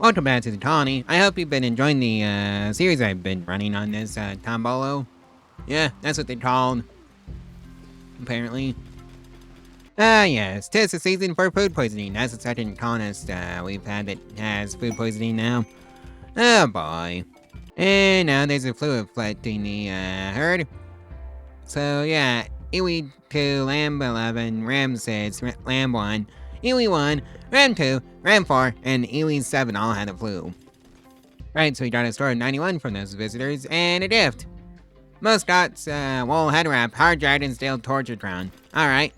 Welcome back to the colony. I hope you've been enjoying the series I've been running on this Tombolo. Yeah, that's what they're called. Apparently. Yes, 'tis the season for food poisoning. That's the second colonist we've had that has food poisoning now. Oh boy. And now there's a fluid flooding the herd. So yeah, Iwi 2, Lamb 11, Ram 6, Lamb 1, Iwi 1, Ram 2, Ram 4, and Iwi 7 all had the flu. Right, so we got a score of 91 from those visitors, and a gift. Muscot's wool head wrap, hard dragon's tail torture crown. Alright.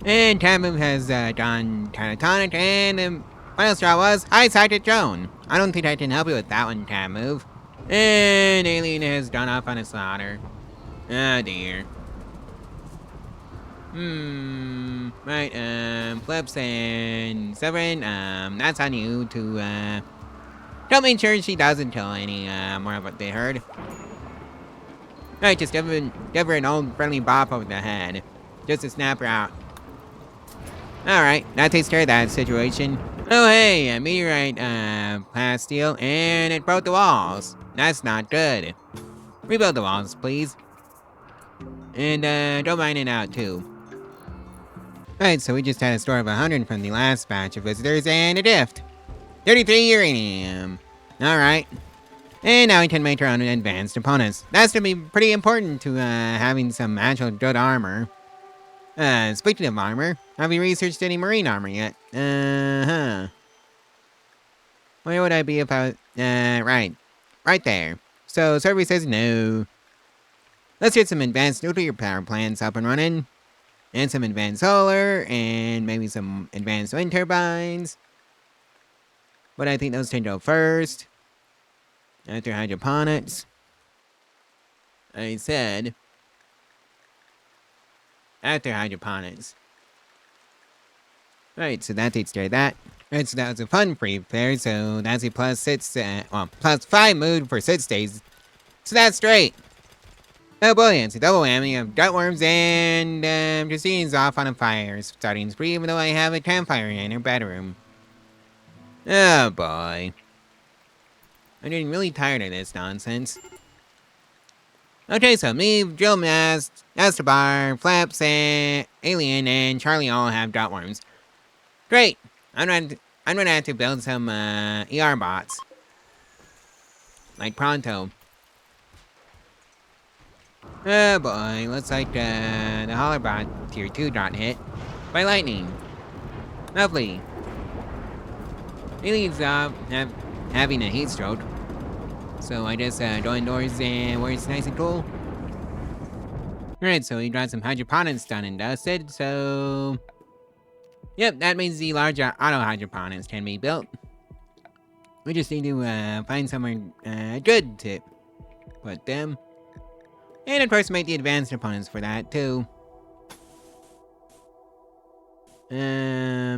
And Tamu has gone catatonic, and the final straw was high-sighted Joan. I don't think I can help you with that one, Tamu. And Alien has gone off on a slaughter. Oh dear. Right, Flips and Severin, that's on you to, help make sure she doesn't kill any, more of what they heard. Right, just give her an old friendly bop over the head. Just to snap her out. Alright, that takes care of that situation. Oh hey, a meteorite, passed steel, and it broke the walls. That's not good. Rebuild the walls, please. And, don't mine it out, too. Right, so we just had a store of 100 from the last batch of visitors, and a gift. 33 uranium. Alright. And now we can make our own advanced opponents. That's gonna be pretty important to, having some actual good armor. Speaking of armor, have you researched any marine armor yet? Where would I be if I was, right. Right there. So, survey says no. Let's get some advanced nuclear power plants up and running. And some advanced solar, and maybe some advanced wind turbines. But I think those can go first. After hydroponics. I said after hydroponics. Right, so that takes care of that. Right, so that was a fun free pair, so that's a plus 5 mood for 6 days. So that's great. Oh boy, it's a double whammy of gutworms and Justine's off on a fire starting spree, even though I have a campfire in her bedroom. Oh boy. I'm getting really tired of this nonsense. Okay, so me, Drill Mast, Estebar, Flaps, and Alien, and Charlie all have gutworms. Great! I'm gonna have to build some ER bots. Like pronto. Oh boy, looks like the Hollerbot tier 2 got hit by lightning. Lovely. Alien's having a heat stroke. So I just go indoors and where it's nice and cool. Alright, so we got some hydroponics done and dusted, so... Yep, that means the large auto hydroponics can be built. We just need to find somewhere good to put them. And of course make the advanced opponents for that too. I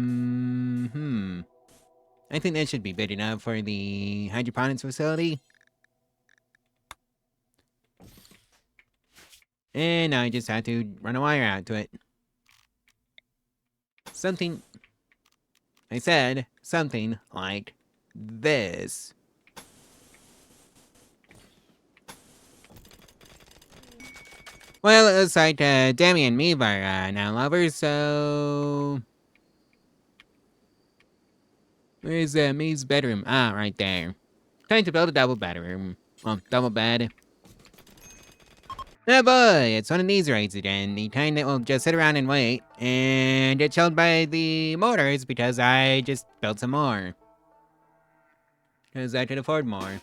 think that should be big enough for the hydroponics facility. And now I just have to run a wire out to it. I said something like this. Well, it looks like Demi and me are now lovers, so... Where's me's bedroom? Ah, right there. Time to build a double bedroom. Well, double bed. Oh boy, it's one of these raids again. The kind that will just sit around and wait, and get chilled by the motors because I just built some more. Because I could afford more.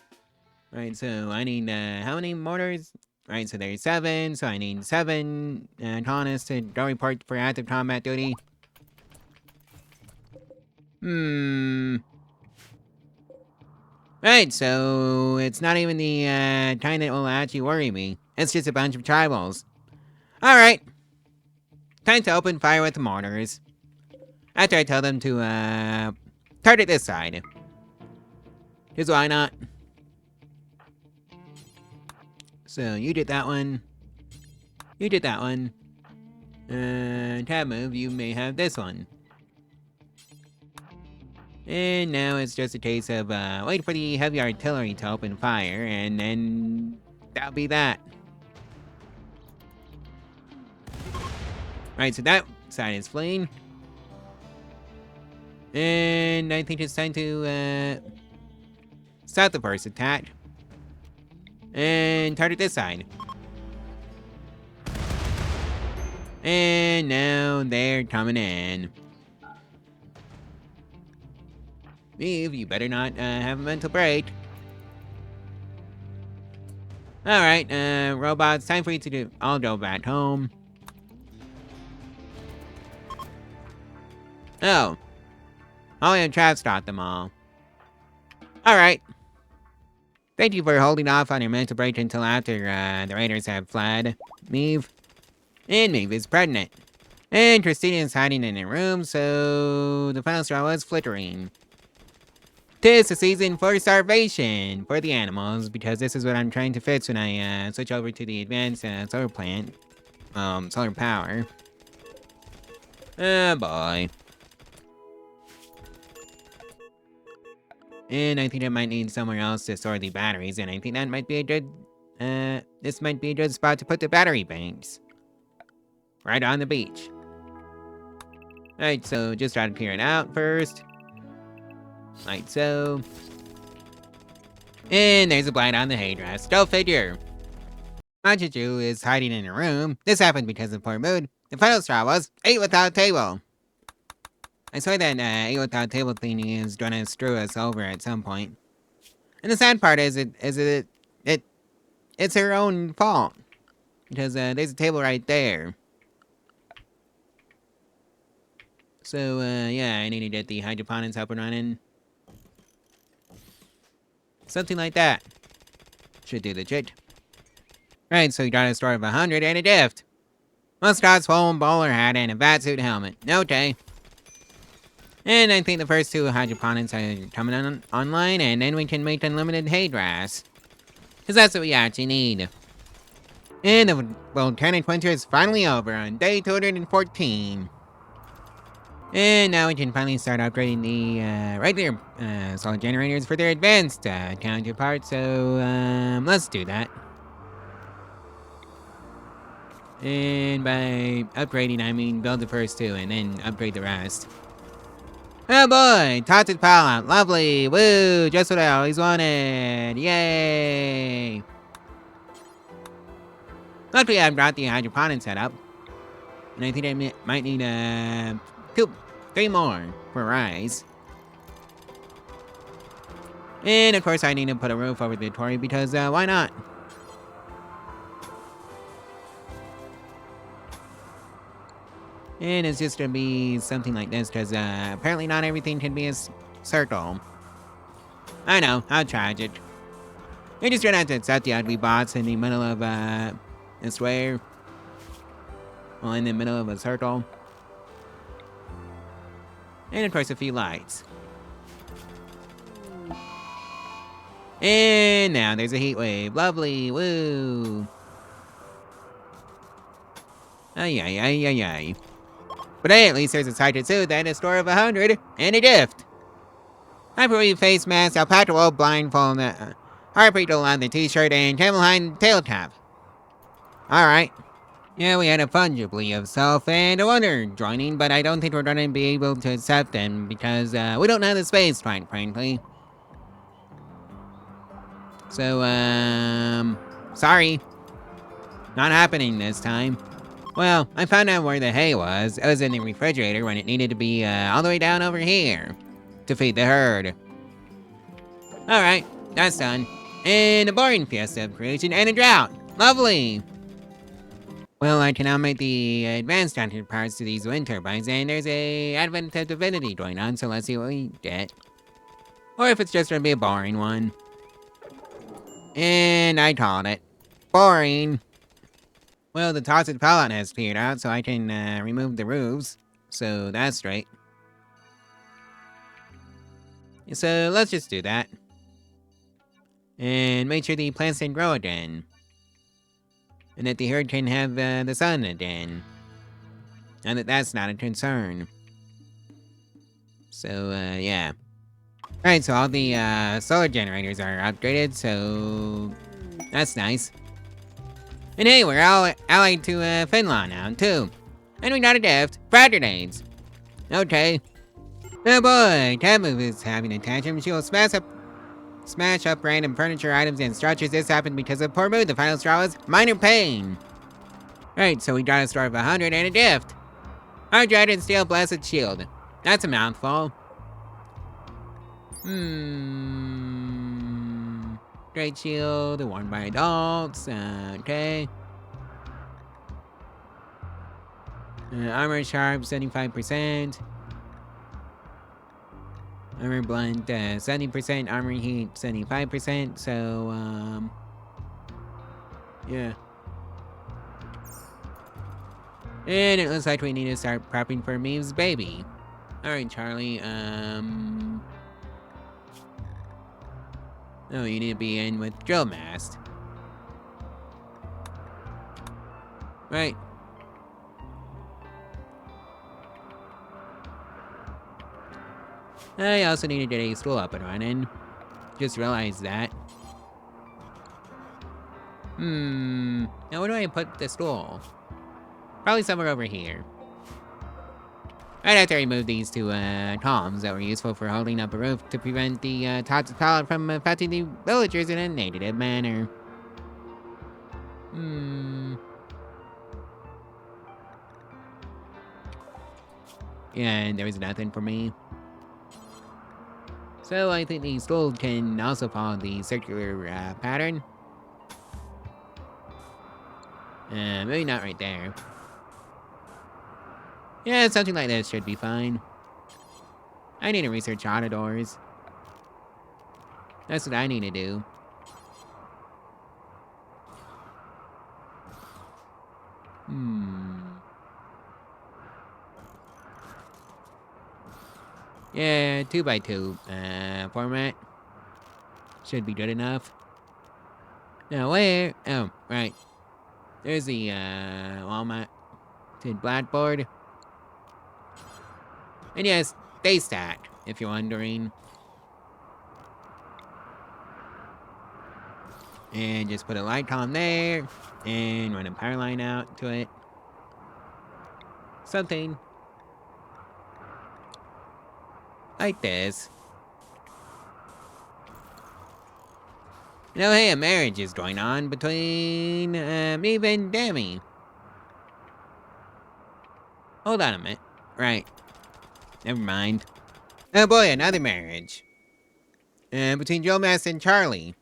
Right, so I need, how many mortars? Right, so there's 7, so I need 7 colonists to go report for active combat duty. Right, so it's not even the kind that will actually worry me. It's just a bunch of tribals. Alright. Time to open fire with the mortars. After I tell them to target this side. Because why not? So you did that one. You did that one. Tab move, you may have this one. And now it's just a case of wait for the heavy artillery to open fire, and then that'll be that. Alright, so that side is fleeing. And I think it's time to stop the first attack. And target this side. And now they're coming in. Eve, you better not have a mental break. Alright, robots, time for you to do. I'll go back home. Oh. Only a trap stopped them all. Alright. Thank you for holding off on your mental break until after the raiders have fled. Meave. And Meave is pregnant. And Christina is hiding in her room, so the final straw was flickering. 'Tis the season for starvation for the animals, because this is what I'm trying to fix when I switch over to the advanced solar plant. Solar power. Oh boy. And I think I might need somewhere else to store the batteries, and I think that might be a good, this might be a good spot to put the battery banks. Right on the beach. Alright, so just try to clear it out first. Like so. And there's a Blight on the hay dress. Go figure. Machichu is hiding in a room. This happened because of poor mood. The final straw was 8 without table. I swear that 8 without table thingy is gonna screw us over at some point. And the sad part is it's her own fault. Because there's a table right there. So yeah, I need to get the hydroponics up and running. Something like that. Should do the trick. Right, so you got a store of 100 and a gift. Muskrat, swollen bowler hat, and a batsuit helmet. Okay. And I think the first 2 hydroponics are coming online, and then we can make unlimited hay grass. Because that's what we actually need. And the volcanic winter is finally over on day 214. And now we can finally start upgrading the regular solar generators for their advanced counterparts, so let's do that. And by upgrading, I mean build the first 2 and then upgrade the rest. Oh boy, Toxic Palette, lovely, woo, just what I always wanted, yay! Luckily I've got the hydroponic set up. And I think I might need 3 more for rice. And of course I need to put a roof over the Quarry because why not? And it's just gonna be something like this because apparently not everything can be a circle. I know, how tragic. We're just gonna have to accept the ugly bots in the middle of a square. Well, in the middle of a circle. And of course a few lights. And now there's a heat wave. Lovely, woo. Ay, ay, ay, ay, ay. But hey, at least there's a Titan suit and a store of 100 and a gift. Hyperweave face mask, alpaca blindfold, harpreetle on the t-shirt, and camelhide tail cap. Alright. Yeah, we had a fungibly of self and a wonder joining, but I don't think we're gonna be able to accept them because we don't have the space, quite frankly. So, sorry. Not happening this time. Well, I found out where the hay was. It was in the refrigerator when it needed to be all the way down over here to feed the herd. Alright, that's done. And a boring fiesta of creation and a drought. Lovely! Well, I can now make the advanced counterparts to these wind turbines, and there's a advent of divinity going on, so let's see what we get. Or if it's just gonna be a boring one. And I called it. Boring. Well, the toxic palette has cleared out, so I can remove the roofs. So that's straight. So let's just do that. And make sure the plants can grow again. And that the herd can have the sun again. And that's not a concern. So, yeah. Alright, so all the solar generators are upgraded, so that's nice. And hey, we're all allied to Finland now, too. And we got a gift, frag grenades. Okay. Oh boy, Temp is having a tantrum. She will smash up random furniture items and structures. This happened because of poor mood. The final straw was minor pain. Right, so we got a store of 100 and a gift. Our Dragon Steel Blessed Shield. That's a mouthful. Great shield, worn by adults. Okay. Armor sharp, 75%. Armor blunt, 70%. Armor heat, 75%. So, yeah. And it looks like we need to start prepping for Meve's baby. Alright, Charlie, oh, you need to be in with Drill Mast. Right. I also need to get a stool up and running. Just realized that. Now where do I put the stool? Probably somewhere over here. I'd have to remove these two columns that were useful for holding up a roof to prevent the toxic pellet from affecting the villagers in a negative manner. Yeah, and there was nothing for me. So I think the stool can also follow the circular pattern. Maybe not right there. Yeah, something like this should be fine. I need to research autodoors. That's what I need to do. Yeah, 2x2 format. Should be good enough. Now where? Oh, right. There's the Walmart to blackboard. And yes, they stack, if you're wondering. And just put a light column there, and run a power line out to it. Something like this. You know, hey, a marriage is going on between me and Demi. Hold on a minute. Right. Never mind. Oh boy, another marriage. Between Joe Mass and Charlie.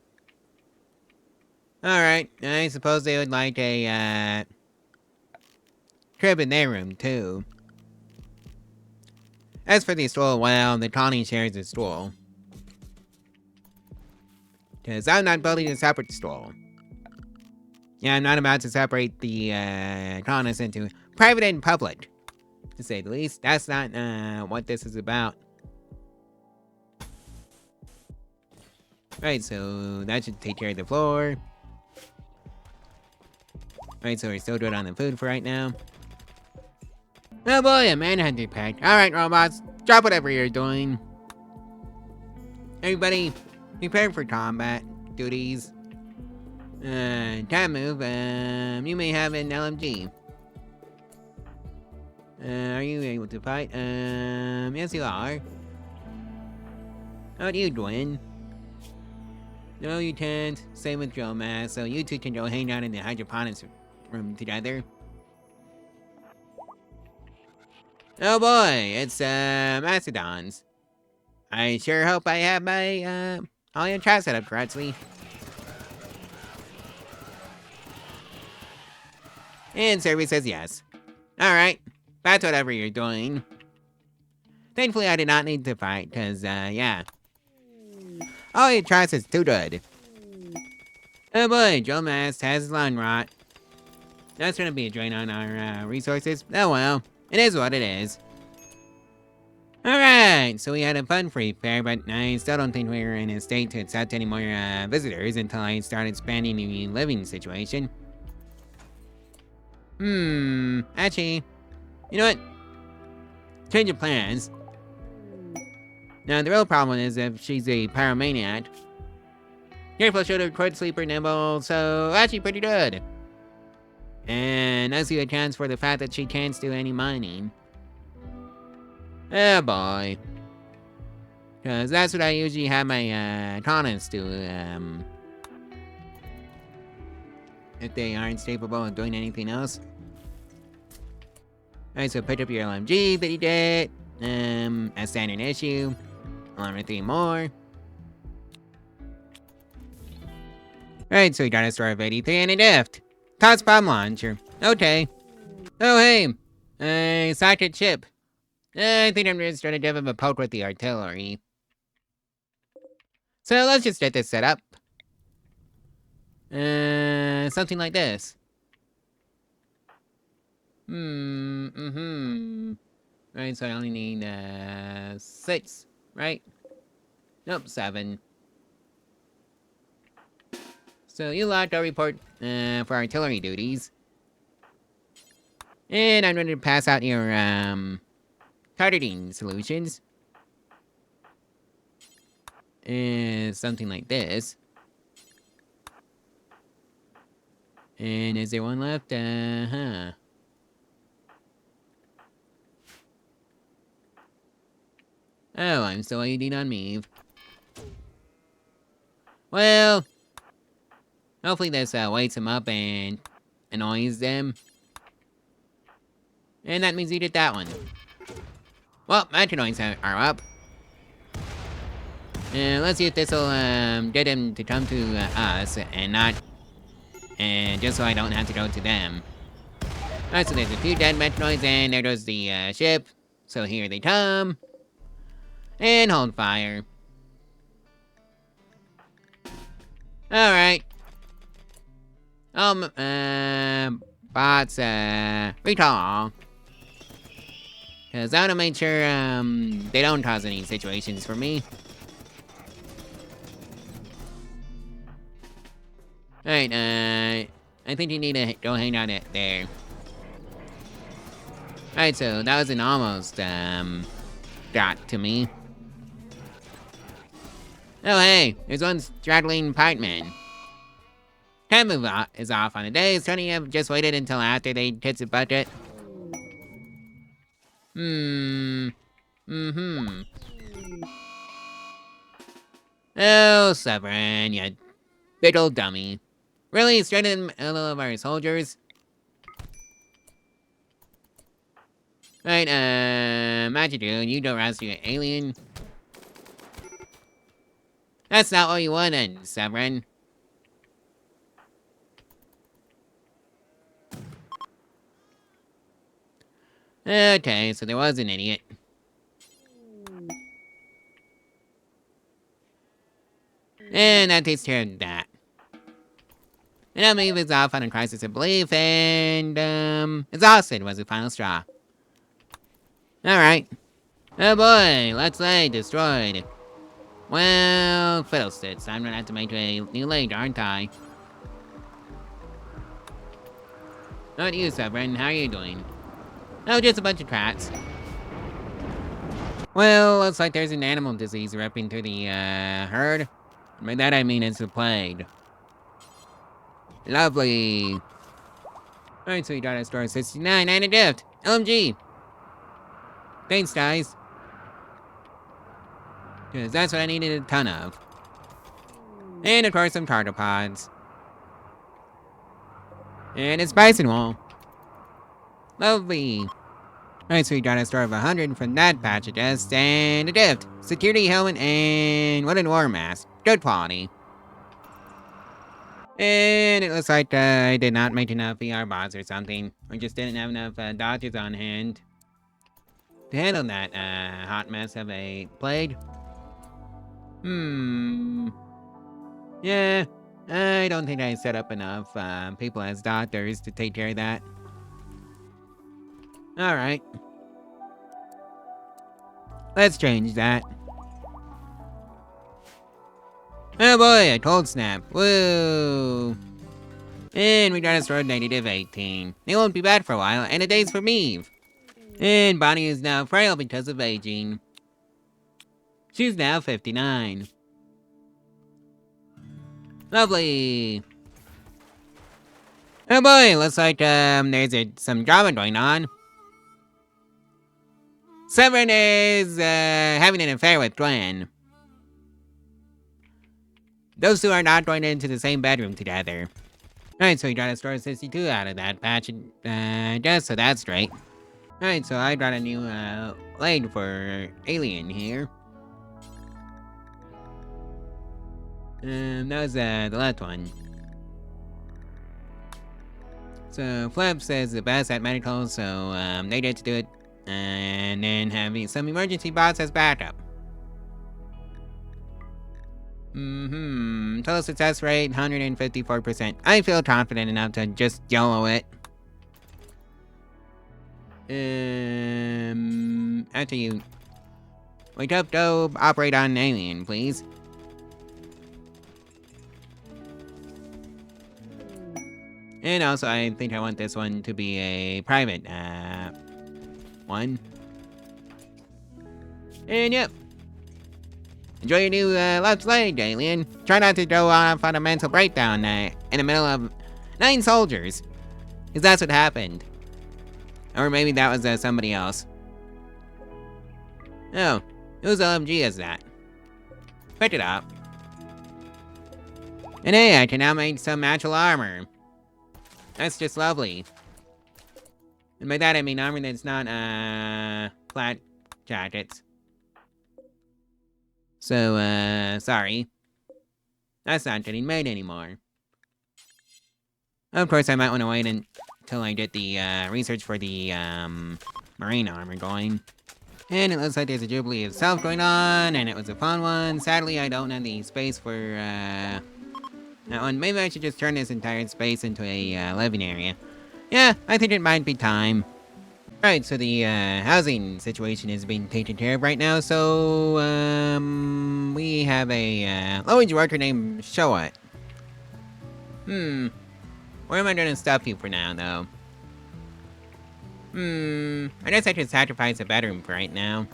Alright, I suppose they would like a crib in their room, too. As for the stool, well, the colony shares a stool. Because I'm not building a separate stool. Yeah, I'm not about to separate the colonists into private and public. To say the least, that's not what this is about. Right, so that should take care of the floor. Right, so we're still good on the food for right now. Oh boy, a manhunter pack. Alright, robots, drop whatever you're doing. Everybody, prepare for combat duties. Time move, you may have an LMG. Are you able to fight? Yes you are. How are you doing? No, you can't. Same with Joe Mass, so you two can go hang out in the hydroponics room together. Oh boy, it's Mastodons. I sure hope I have my all your traps set up correctly. And Survey says yes. Alright, that's whatever you're doing. Thankfully I did not need to fight, cause yeah. All your traps is too good. Oh boy, Joe Mast has lung rot. That's gonna be a drain on our resources. Oh well, it is what it is. Alright, so we had a fun free fair, but I still don't think we're in a state to accept any more visitors until I start expanding the living situation. Actually, you know what? Change of plans. Now, the real problem is if she's a pyromaniac. Careful shooter, quick sleeper, nimble, so actually pretty good. And I see a chance for the fact that she can't do any mining. Oh boy. Because that's what I usually have my tauntants do, if they aren't capable of doing anything else. Alright, so pick up your LMG that you did. A standard issue. Along with 3 more. Alright, so we got a store of 83 and a gift. Toss bomb launcher. Okay. Oh, hey. Socket chip. I think I'm just trying to give him a poke with the artillery. So let's just get this set up. Something like this. Right, so I only need, 6, right? Nope, 7. So you locked our report, for artillery duties. And I'm going to pass out your, targeting solutions. Something like this. And is there one left? Oh, I'm still waiting on me. Well, hopefully this wakes them up and annoys them. And that means you did that one. Well, my annoys are up. Let's see if this'll get him to come to us and not, and just so I don't have to go to them. Alright, so there's a few dead metanoids, and there goes the ship. So here they come. And hold fire. Alright. Bots, recall. Cause I wanna make sure, they don't cause any situations for me. Alright, I think you need to go hang out there. Alright, so that was an almost, got to me. Oh hey, there's one straggling pikeman. Temp is off on a day, so you have just waited until after they hit the budget. Oh, Severin, you big old dummy. Really, straight in the middle of our soldiers? Right, Magic Dude, you don't rescue an alien. That's not what you wanted, Severin. Okay, so there was an idiot. And that takes care of that. And that move is off on a crisis of belief, and, exhausted was the final straw. Alright. Oh boy, let's say destroyed. Well, fiddlesticks, I'm gonna have to make a new leg, aren't I? How about you, Severin? How are you doing? Oh, just a bunch of rats. Well, looks like there's an animal disease ripping through the, herd. By that I mean it's a plague. Lovely. Alright, so we got a store 69 and a gift. LMG. Thanks, guys. Because that's what I needed a ton of. And of course some tardipods. And it's bison wool. Lovely. Alright, so we got a store of 100 from that patch of dust, and a gift. Security helmet and wooden war mask. Good quality. And it looks like I did not make enough VR bots or something. Or just didn't have enough doctors on hand to handle that hot mess of a plague. Yeah, I don't think I set up enough people as doctors to take care of that. Alright. Let's change that. Oh boy, a cold snap. Woo! And we got a store negative 18. It won't be bad for a while, and a day's for me. And Bonnie is now frail because of aging. She's now 59. Lovely. Oh boy, looks like there's some drama going on. Someone is having an affair with Glenn. Those two are not going into the same bedroom together. Alright, so we got a store 62 out of that patch, just so that's straight. Alright, so I got a new lane for Alien here. That was the last one. So Flip says the best at medical, so they get to do it. And then having some emergency bots as backup. Total success rate, 154%. I feel confident enough to just YOLO it. After you. Wake up, go operate on an alien, please. And also, I think I want this one to be a private, one. And yep. Enjoy your new, left leg, alien. Try not to go off on a mental breakdown, in the middle of 9 soldiers. Because that's what happened. Or maybe that was, somebody else. Oh, whose LMG is that? Pick it up. And hey, I can now make some actual armor. That's just lovely. And by that I mean armor that's not, flat jackets. So, sorry. That's not getting made anymore. Of course, I might want to wait until I get the, research for the, marine armor going. And it looks like there's a Jubilee itself going on, and it was a fun one. Sadly, I don't have the space for, that one. Maybe I should just turn this entire space into a, living area. Yeah, I think it might be time. Right, so the housing situation is being taken care of right now, so we have a low-wage worker named Shoat. Where am I gonna stuff you for now, though? I guess I could sacrifice a bedroom for right now,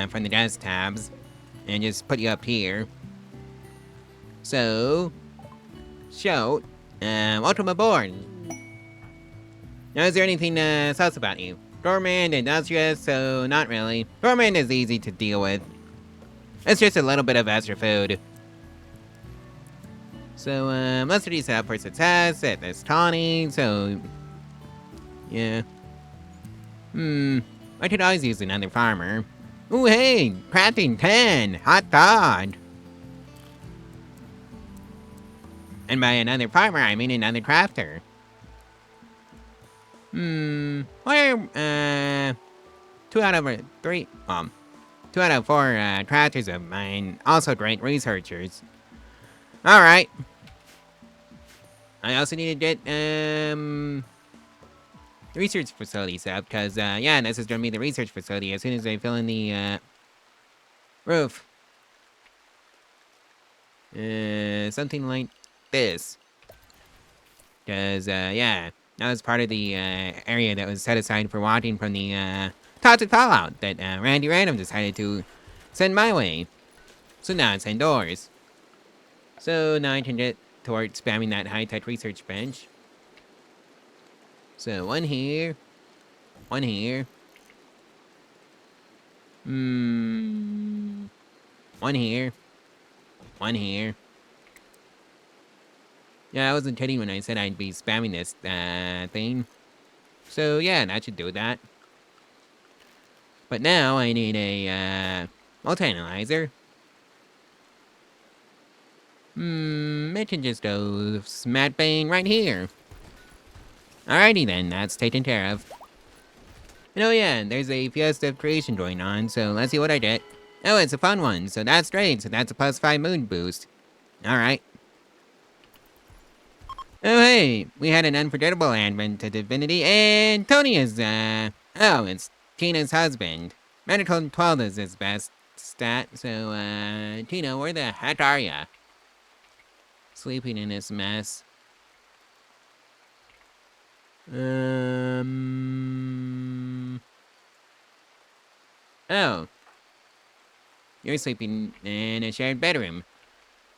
from the desk tabs, and just put you up here. So, Shoat, welcome aboard. Now, is there anything sus about you? Gourmand, industrious, so not really. Gourmand is easy to deal with. It's just a little bit of extra food. So, most of these set up for success at this tawny, so... yeah. I could always use another farmer. Ooh, hey! Crafting 10! Hot dog! And by another farmer, I mean another crafter. Where, 2 out of 3, 2 out of 4 crafters of mine, also great researchers. Alright. I also need to get, research facility set up, because, yeah, this is gonna be the research facility as soon as I fill in the, roof. Something like this. Because, yeah, that was part of the, area that was set aside for watching from the, Toxic Fallout that, Randy Random decided to send my way. So now it's indoors. So now I can get towards spamming that high-tech research bench. So, one here. One here. One here. One here. Yeah, I wasn't kidding when I said I'd be spamming this, thing. So, yeah, that should do that. But now I need a, multi-analyzer. It can just go smat bang right here. Alrighty then, that's taken care of. And oh yeah, there's a Fiesta of Creation going on, so let's see what I get. Oh, it's a fun one, so that's great, so that's a +5 mood boost. Alright. Oh hey, we had an unforgettable advent to Divinity, and Tony is, oh, it's Tina's husband. Medical 12 is his best stat, so, Tina, where the heck are ya? Sleeping in this mess. Oh. You're sleeping in a shared bedroom.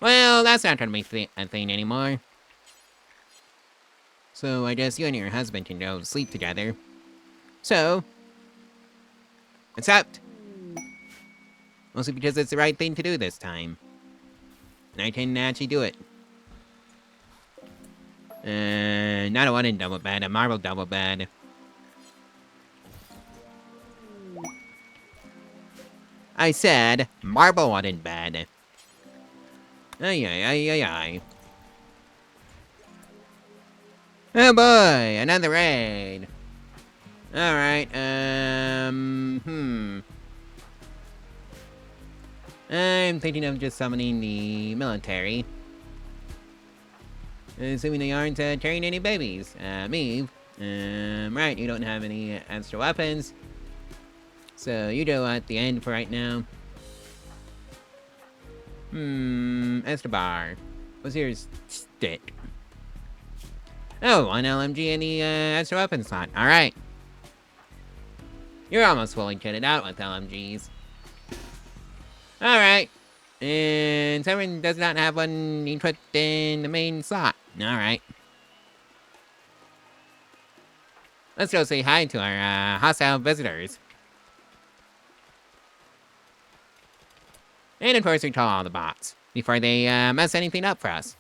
Well, that's not gonna be a thing anymore. So I guess you and your husband can go sleep together. So, accept. Mostly because it's the right thing to do this time. And I can actually do it. Not a wooden double bed, a marble double bed. I said marble wooden bed. Ay, ay, ay, ay, ay. Oh boy, another raid. Alright, I'm thinking of just summoning the military. Assuming they aren't carrying any babies. Me. Right, you don't have any extra weapons. So you go at the end for right now. Estebar. What's your stick? Oh, one LMG and the extra weapon slot. Alright. You're almost fully kitted out with LMGs. Alright. And someone does not have one equipped in the main slot. Alright. Let's go say hi to our hostile visitors. And of course we call all the bots before they mess anything up for us.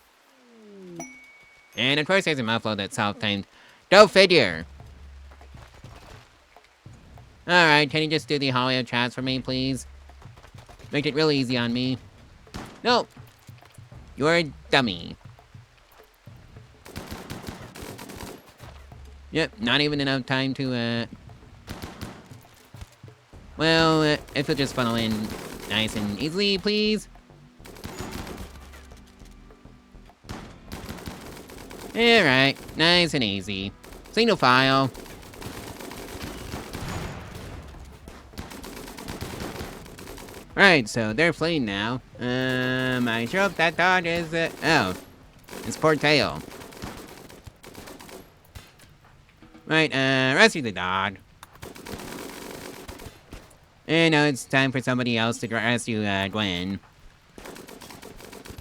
And of course there's a muffler that's self-tamed. Go figure! Alright, can you just do the hallway of chats for me, please? Make it real easy on me. No! You're a dummy. Yep, not even enough time to, well, if you'll just funnel in nice and easily, please. Alright, nice and easy. Single file. Right, so they're fleeing now. I sure hope that dog is, oh. It's poor tail. Right, rescue the dog. And now it's time for somebody else to rescue, Gwen.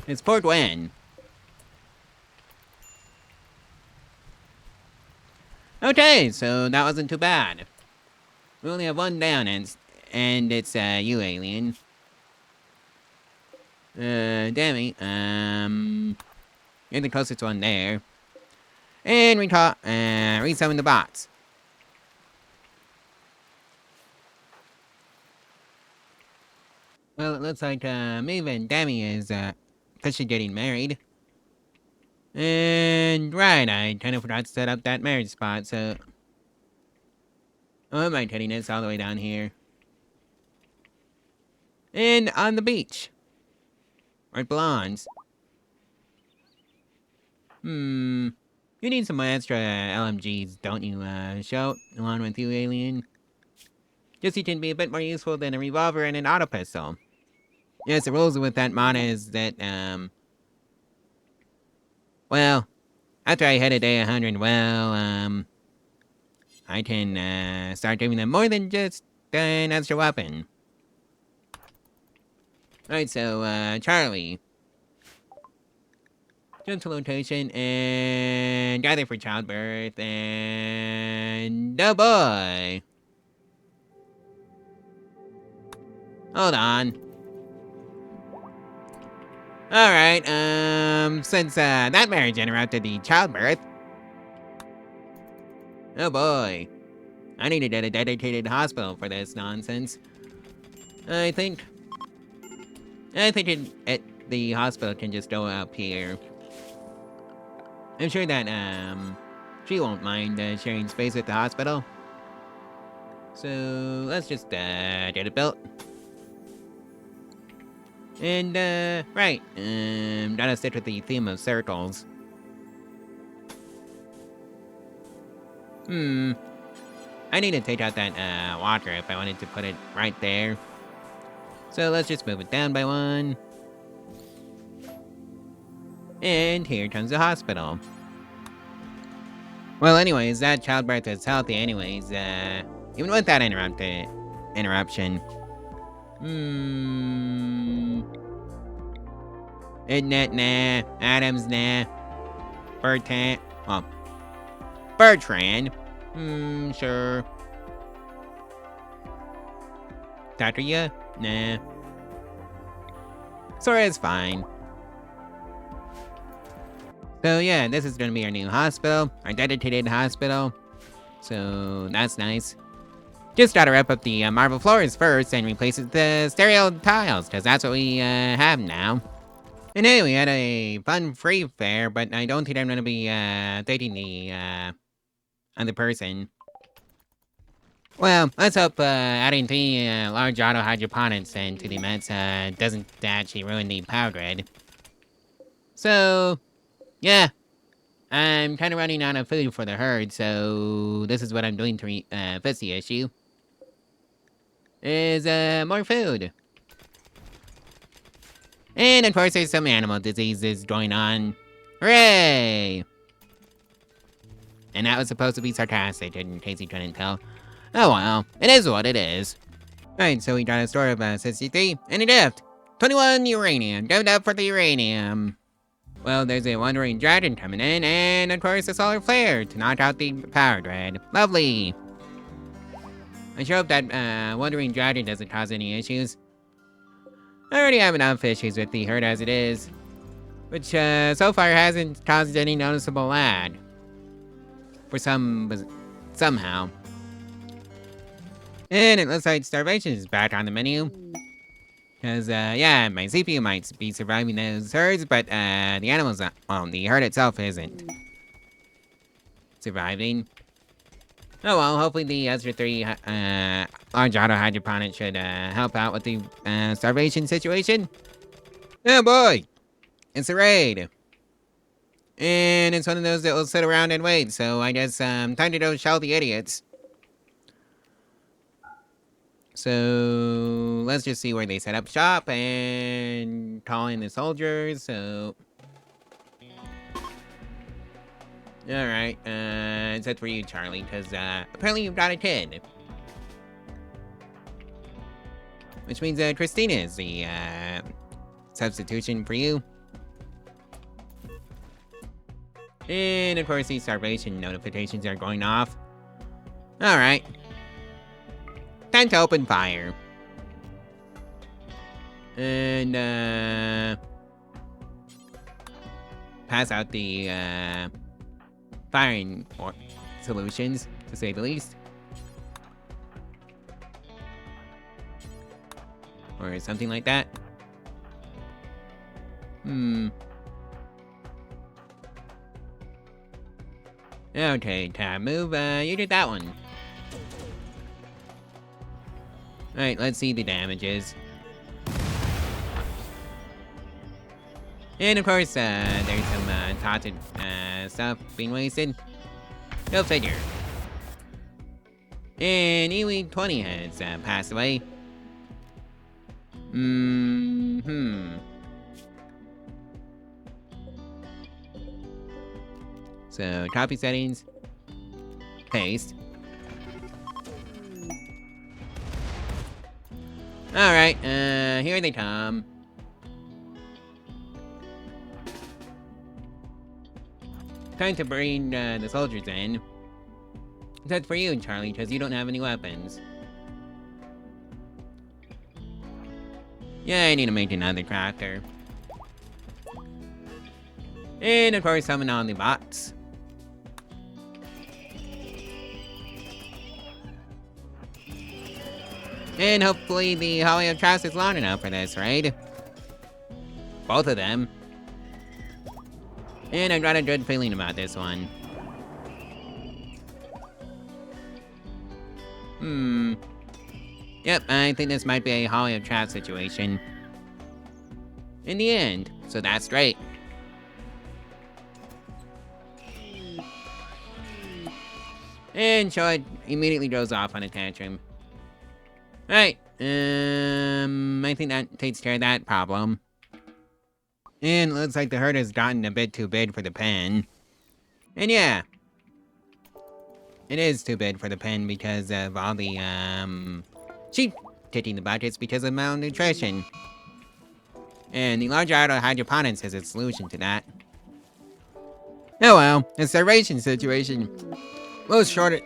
It's poor Gwen. Okay, so that wasn't too bad. We only have one down, and it's, you, alien. Dammy, you're the closest one there. And we resummon the bots. Well, it looks like, Maeve and Dammy is, officially getting married. And, right, I kind of forgot to set up that marriage spot, so... Oh, my tediness all the way down here. And on the beach. Where it belongs. You need some extra LMGs, don't you, Shout? Along with you, alien? Just you can be a bit more useful than a revolver and an auto pistol. Yes, the rules with that mod is that, well, after I hit a day 100, well, I can, start giving them more than just an extra weapon. Alright, so, Charlie. Jump to location and gather for childbirth and oh boy. Hold on. Alright, since that marriage interrupted the childbirth. Oh boy. I need to get a dedicated hospital for this nonsense. I think the hospital can just go up here. I'm sure that, she won't mind sharing space with the hospital. So, let's just, get it built. And, right, gotta stick with the theme of circles. I need to take out that, water if I wanted to put it right there. So let's just move it down by one. And here comes the hospital. Well, anyways, that childbirth is healthy anyways, even with that interruption. Internet, nah. Adams, nah. Bertrand. Well, Bertrand. Sure. Dr. Ya? Nah. Sora's fine. So yeah, this is gonna be our new hospital. Our dedicated hospital. So that's nice. Just gotta wrap up the marble floors first and replace it with the stereo tiles, because that's what we have now. And hey, we had a fun free fair, but I don't think I'm gonna be taking the other person. Well, let's hope adding 3 large auto hydroponics into the mets doesn't actually ruin the power grid. So, yeah, I'm kind of running out of food for the herd, so this is what I'm doing to fix the issue. Is more food. And of course there's some animal diseases going on. Hooray! And that was supposed to be sarcastic, in case you couldn't tell. Oh well, it is what it is. Alright, so we got a store of 63, and a gift. 21 uranium. Give it up for the uranium. Well, there's a wandering dragon coming in, and of course a solar flare to knock out the power grid. Lovely. I sure hope that wandering dragon doesn't cause any issues. I already have enough issues with the herd as it is, which so far hasn't caused any noticeable lag. For somehow. And it looks like starvation is back on the menu. Because, yeah, my CPU might be surviving those herds, but the animals, well, the herd itself isn't surviving. Oh well, hopefully the extra 3 large auto hydroponics should help out with the starvation situation. Oh boy! It's a raid! And it's one of those that will sit around and wait, so I guess time to go shell the idiots. So let's just see where they set up shop and call in the soldiers, so... Alright, it's set for you, Charlie, because apparently you've got a kid. Which means Christina is the substitution for you. And of course these starvation notifications are going off. Alright. Time to open fire. And pass out the firing solutions, to say the least. Or something like that. Okay, tab move, you did that one. Alright, let's see the damages. And of course, there's some taunted stuff being wasted. Go figure. And Iwi 20 has passed away. So, copy settings. Paste. Alright, here they come. Time to bring the soldiers in. That's for you, Charlie, because you don't have any weapons. Yeah, I need to make another crafter. And of course, summon on the bots. And hopefully the Hallway of Trust is long enough for this, right? Both of them. And I've got a good feeling about this one. Yep, I think this might be a Hallway of Trust situation. In the end, so that's great. And Shoei immediately goes off on a tantrum. Right, I think that takes care of that problem. And it looks like the herd has gotten a bit too big for the pen. And yeah, it is too big for the pen because of all the, sheep hitting the budgets because of malnutrition. And the larger hydroponics has a solution to that. Oh well, the starvation situation will sort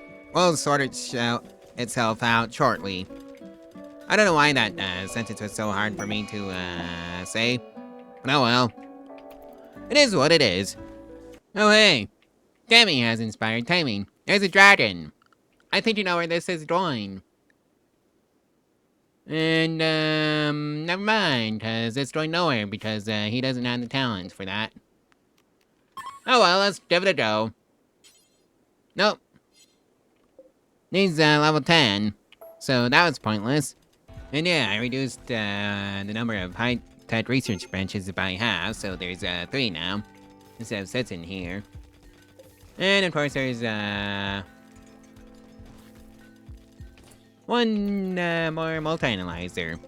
itself out shortly. I don't know why that sentence was so hard for me to say, but oh well. It is what it is. Oh hey, Tammy has inspired timing. There's a dragon. I think you know where this is going. And never mind, cause it's going nowhere because he doesn't have the talent for that. Oh well, let's give it a go. Nope. Needs level 10. So that was pointless. And yeah, I reduced the number of high-tech research branches by half, so there's 3 now. Instead of 6 in here. And of course there's one more multi-analyzer.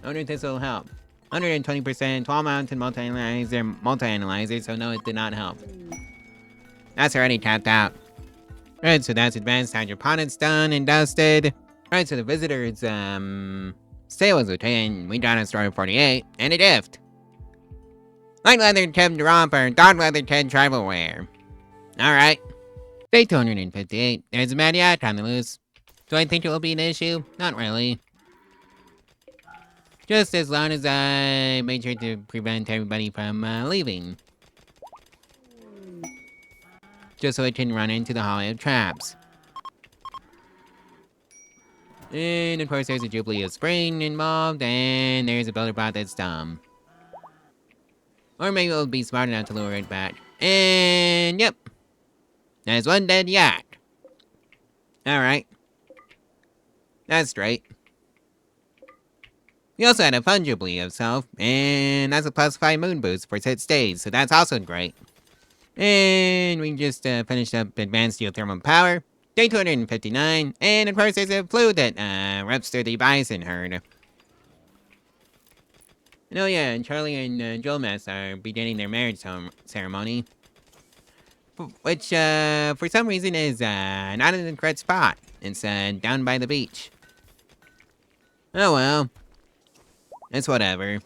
I wonder if this will help. 120% 12 mountain multi-analyzer, so no, it did not help. That's already tapped out. Right, so that's advanced hydroponics done and dusted. Right, so the visitors, stay was retained. We got a story 48, and a gift. Light leather Temp romper, dark leather Ted tribal wear. Alright. Day 258. There's a mad yak on the loose. Do I think it will be an issue? Not really. Just as long as I made sure to prevent everybody from leaving. Just so it can run into the hallway of traps. And of course there's a Jubilee of Spring involved, and there's a builder bot that's dumb. Or maybe it'll be smart enough to lure it back. And yep. There's one dead yak. Alright. That's straight. We also had a fun Jubilee of Self, and that's a +5 moon boost for 6 days, so that's also great. And we just finished up Advanced Geothermal Power, Day 259, and of course there's a flu that reps through the bison herd. And oh yeah, and Charlie and Joel Mess are beginning their marriage ceremony. Which, for some reason is not in the correct spot. It's down by the beach. Oh well. It's whatever.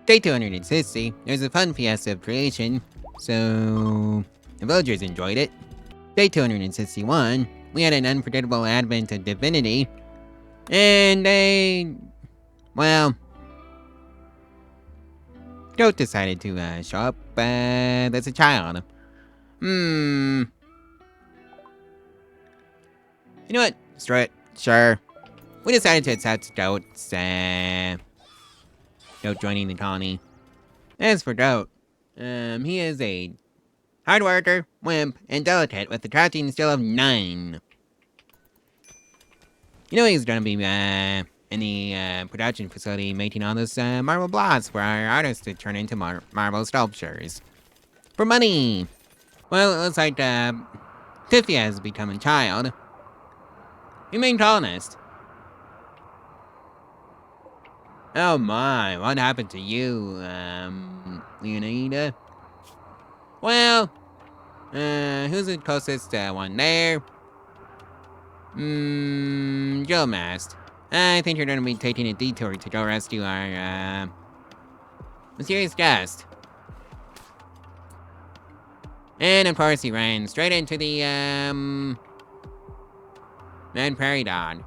Day 260, there's a fun fiesta of creation, so the villagers enjoyed it. Day 261, we had an unpredictable advent of divinity, and they, well, Goat decided to show up as a child. You know what? Screw it. Sure. We decided to accept Goat's, Goat joining the colony. As for Goat, he is a hard worker, wimp, and delicate with a crafting skill of 9. You know he's gonna be, in the, production facility making all those, marble blocks for our artists to turn into marble sculptures. For money! Well, it looks like, Tiffy has become a child. You main colonist. Oh my, what happened to you, Leonida? Well, who's the closest, one there? Joe Mast. I think you're gonna be taking a detour to go rescue our, mysterious guest. And of course he ran straight into the, Man Prairie Dog.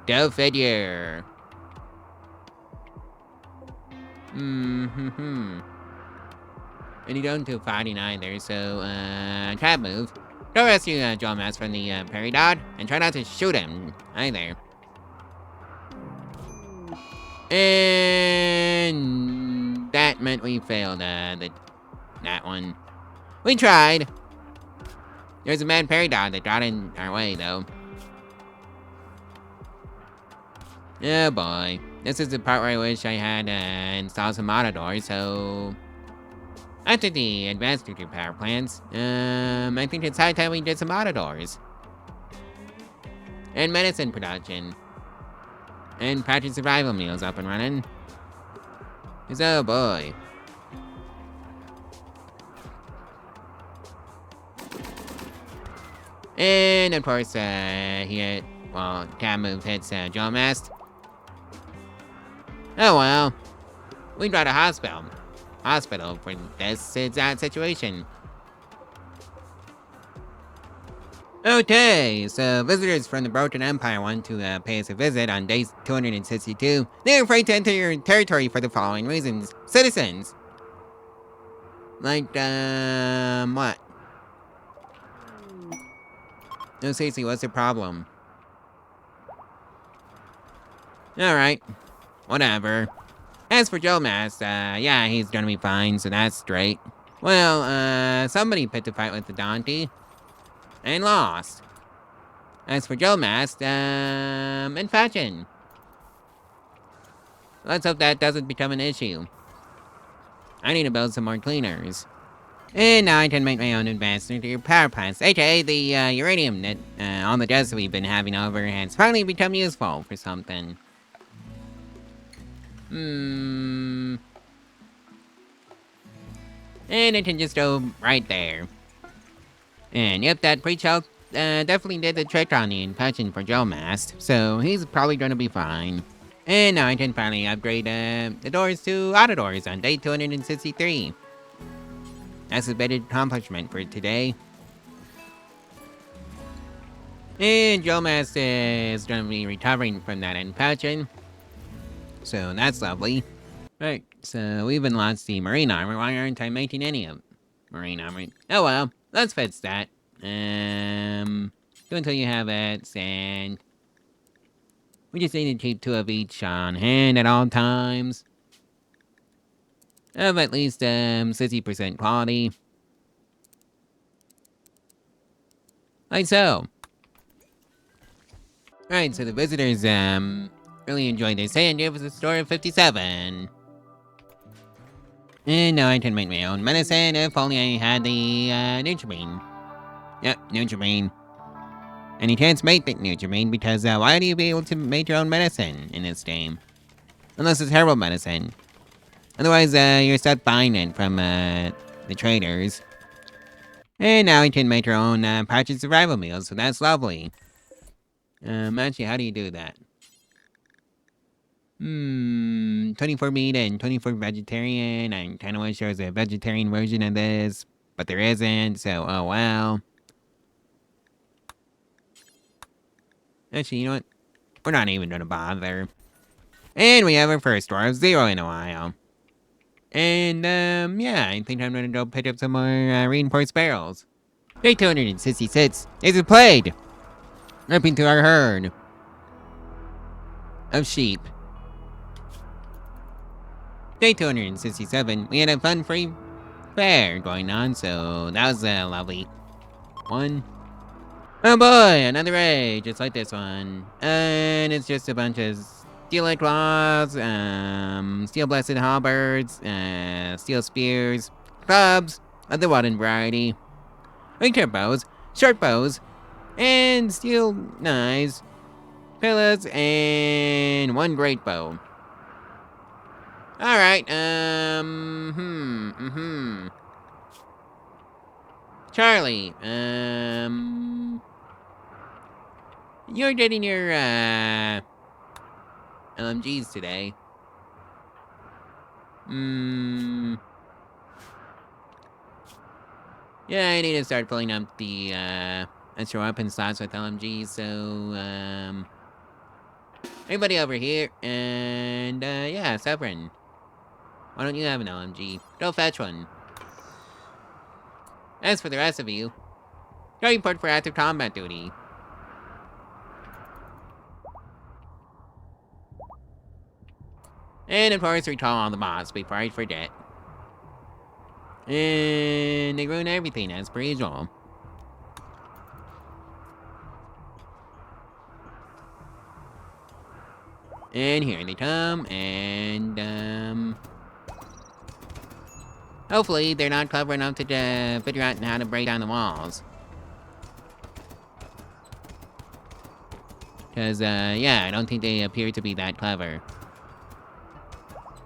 Go figure. And you don't do fighting either, so, trap move. Go rescue, Joel Mast from the, Prairie Dog, and try not to shoot him, either. And that meant we failed, that one. We tried. There's a mad prairie dog that got in our way, though. Oh boy. This is the part where I wish I had, installed some auto doors, so... After the advanced nuclear power plants, I think it's high time we did some auto doors. And medicine production. And Patrick survival meals up and running. 'Cause oh boy. And of course, he had Well, tab move hits Geomast. Oh well. We got a hospital for this exact situation. Okay, so visitors from the Broken Empire want to pay us a visit on day 262. They're afraid to enter your territory for the following reasons. Citizens. Like, what? No, seriously, what's the problem? Alright, whatever. As for Joe Mast, yeah, he's gonna be fine, so that's straight. Well, somebody picked a fight with the Dante and lost. As for Joe Mast, in fashion. Let's hope that doesn't become an issue. I need to build some more cleaners. And now I can make my own advanced nuclear power plants, aka the uranium that all the dust we've been having over has finally become useful for something. And it can just go right there. And yep, that pre-choke definitely did the trick on the infection for Joe Mast, so he's probably gonna be fine. And now I can finally upgrade the doors to auto doors on day 263. That's a better accomplishment for today. And Joe Mast is gonna be recovering from that infection, so that's lovely. Right, so we even lost the marine armor. Why aren't I making any of marine armor? Oh well, let's fix that. Do until you have it, and we just need to keep 2 of each on hand at all times. Of at least 60% quality. Like so. Right, so the visitors really enjoyed their stay and gave us a score of 57. And now I can make my own medicine if only I had the Nutribane. Yep, Nutribane. And you can't make the Nutribane because why do you be able to make your own medicine in this game? Unless it's herbal medicine. Otherwise, you're stuck buying it from the traders. And now you can make your own patches survival meals, so that's lovely. Actually, how do you do that? 24 meat and 24 vegetarian. I kind of wish there was a vegetarian version of this, but there isn't, so oh well. Actually, you know what? We're not even gonna bother. And we have our first score of 0 in a while. And, yeah, I think I'm gonna go pick up some more reinforced barrels. Day 266 is a plague! Ripping through our herd of sheep. Day 267, we had a fun-free fair going on, so that was a lovely one. Oh boy, another raid, just like this one. And it's just a bunch of steel claws, steel blasted halberds, steel spears, clubs of the wooden variety, winter bows, short bows, and steel knives, pillars, and 1 great bow. Alright, Charlie, you're getting your, LMGs today. Yeah, I need to start filling up the, extra weapon slots with LMGs, so, everybody over here, and, yeah, Severin. Why don't you have an LMG? Go fetch one. As for the rest of you, go report for active combat duty. And of course, recall all the mods before I forget. And they ruin everything as per usual. And here they come, and, hopefully they're not clever enough to figure out how to break down the walls. Because, yeah, I don't think they appear to be that clever.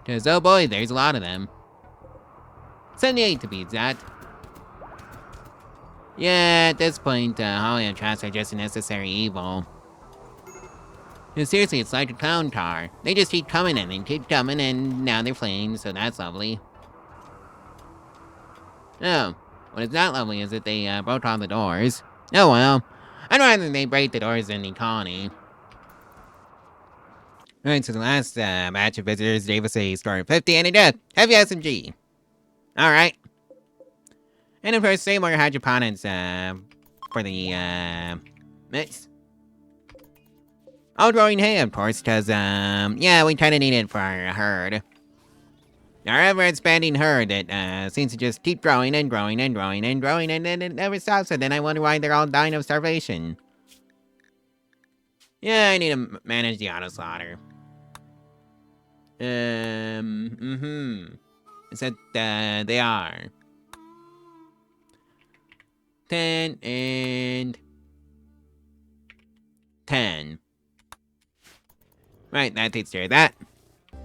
Because, oh boy, there's a lot of them. 78 to be exact. Yeah, at this point, Holly and traps are just a necessary evil. Seriously, it's like a clown car. They just keep coming and they keep coming and now they're fleeing, so that's lovely. Oh, what is not lovely is that they broke all the doors. Oh well. I'd rather they break the doors than the colony. Alright, so the last batch of visitors gave us a score of 50 and a death. Heavy SMG. Alright. And of course, say more hydroponics for the mix. All growing hay, of course, because, yeah, we kind of need it for our herd. Our ever-expanding herd that seems to just keep growing and growing and growing and growing, and then it never stops, and then I wonder why they're all dying of starvation. Yeah, I need to manage the auto-slaughter. It said, they are. 10 and 10. Right, that takes care of that.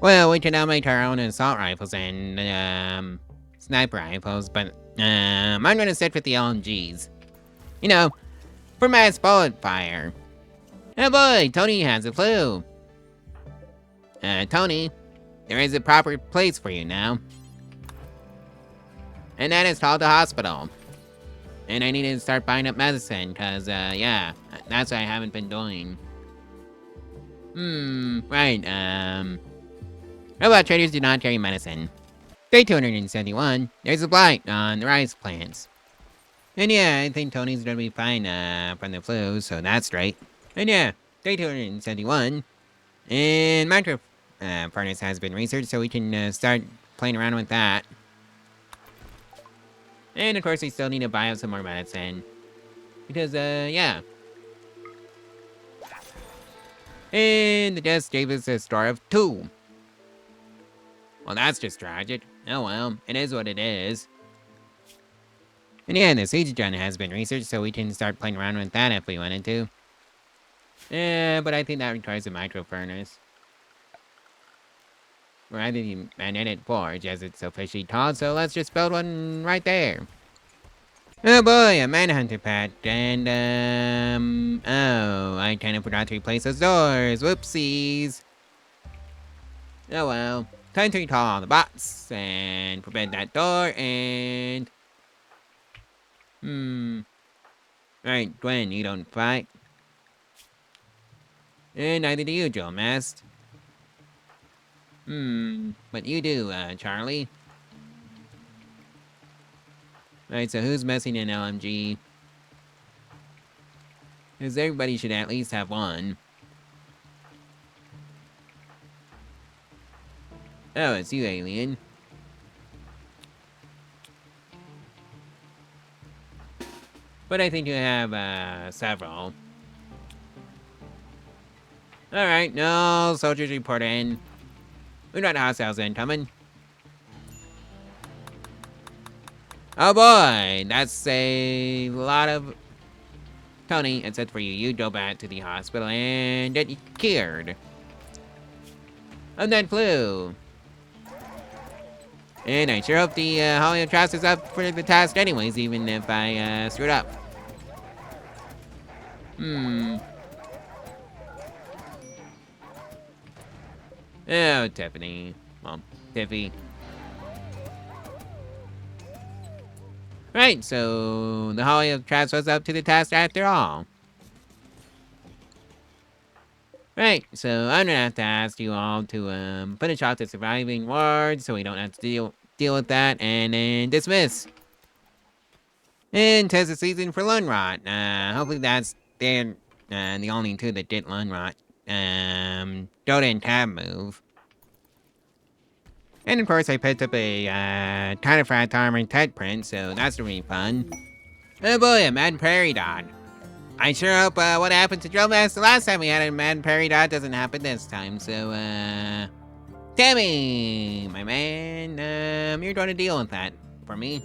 Well, we can now make our own assault rifles and, sniper rifles, but, I'm gonna stick with the LMGs. You know, for mass bullet fire. Oh boy, Tony has the flu. Tony, there is a proper place for you now. And that is called the hospital. And I need to start buying up medicine, cause, yeah, that's what I haven't been doing. Right, robot traders do not carry medicine. Day 271, there's a blight on the rice plants. And yeah, I think Tony's gonna be fine, from the flu, so that's great. And yeah, day 271, and micro, furnace has been researched, so we can, start playing around with that. And of course, we still need to buy up some more medicine. Because, yeah. And the death gave us a star of 2. Well, that's just tragic. Oh well, it is what it is. And yeah, the siege gun has been researched, so we can start playing around with that if we wanted to. Yeah, but I think that requires a micro furnace. Or either the magnetic forge, as it's officially called, so let's just build one right there. Oh boy, a manhunter patch, and, oh, I kind of forgot to replace those doors. Whoopsies. Oh well. Time to recall all the bots, and prevent that door, and... Alright, Gwen, you don't fight. And neither do you, Joe Mast. But you do, Charlie. Alright, so who's messing in LMG? Because everybody should at least have one. Oh, it's you, alien. But I think you have, several. Alright, no soldiers report in. We've got hostiles incoming. Oh boy, that's a lot of... Tony, except for you, you go back to the hospital and get cured of that flu. And I sure hope the Holotrash is up for the task anyways, even if I screwed up. Oh, Tiffany. Well, Tiffy. Right, so the Holotrash was up to the task after all. Right, so I'm gonna have to ask you all to finish off the surviving wards so we don't have to deal with that, and then dismiss. And test the season for Lunrot. Hopefully that's the only two that did Lunrot. Dota and Tab move. And of course I picked up a Carnifrat armor and tech print, so that's gonna be fun. Oh boy, a Mad Prairie Dog. I sure hope what happened to Drillmaster last time we had a Mad Prairie Dog doesn't happen this time, so Tammy, my man, you're gonna deal with that for me.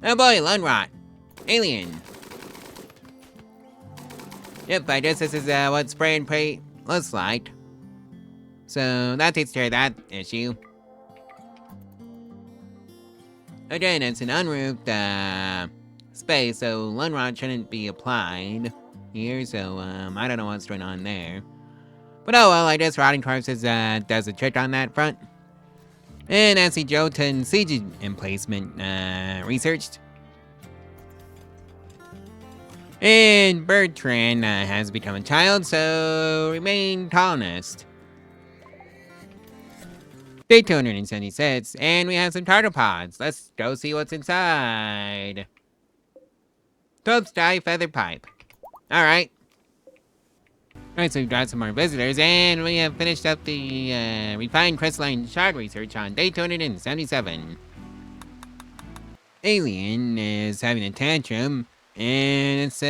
Oh boy, Lunrot. Alien. Yep, I guess this is what spray and pray looks like. So that takes care of that issue. Again, it's an unroofed space, so Lunrot shouldn't be applied. here, so I don't know what's going on there. But oh well, I guess rotting corpses does a trick on that front. And as the Jotun siege emplacement researched. And Bertrand has become a child, so remain colonist. Day 276, and we have some tarthropods. Let's go see what's inside. 12-sty feather pipe. Alright. Alright, so we've got some more visitors, and we have finished up the refined crystalline shard research on day 277. Alien is having a tantrum, and it's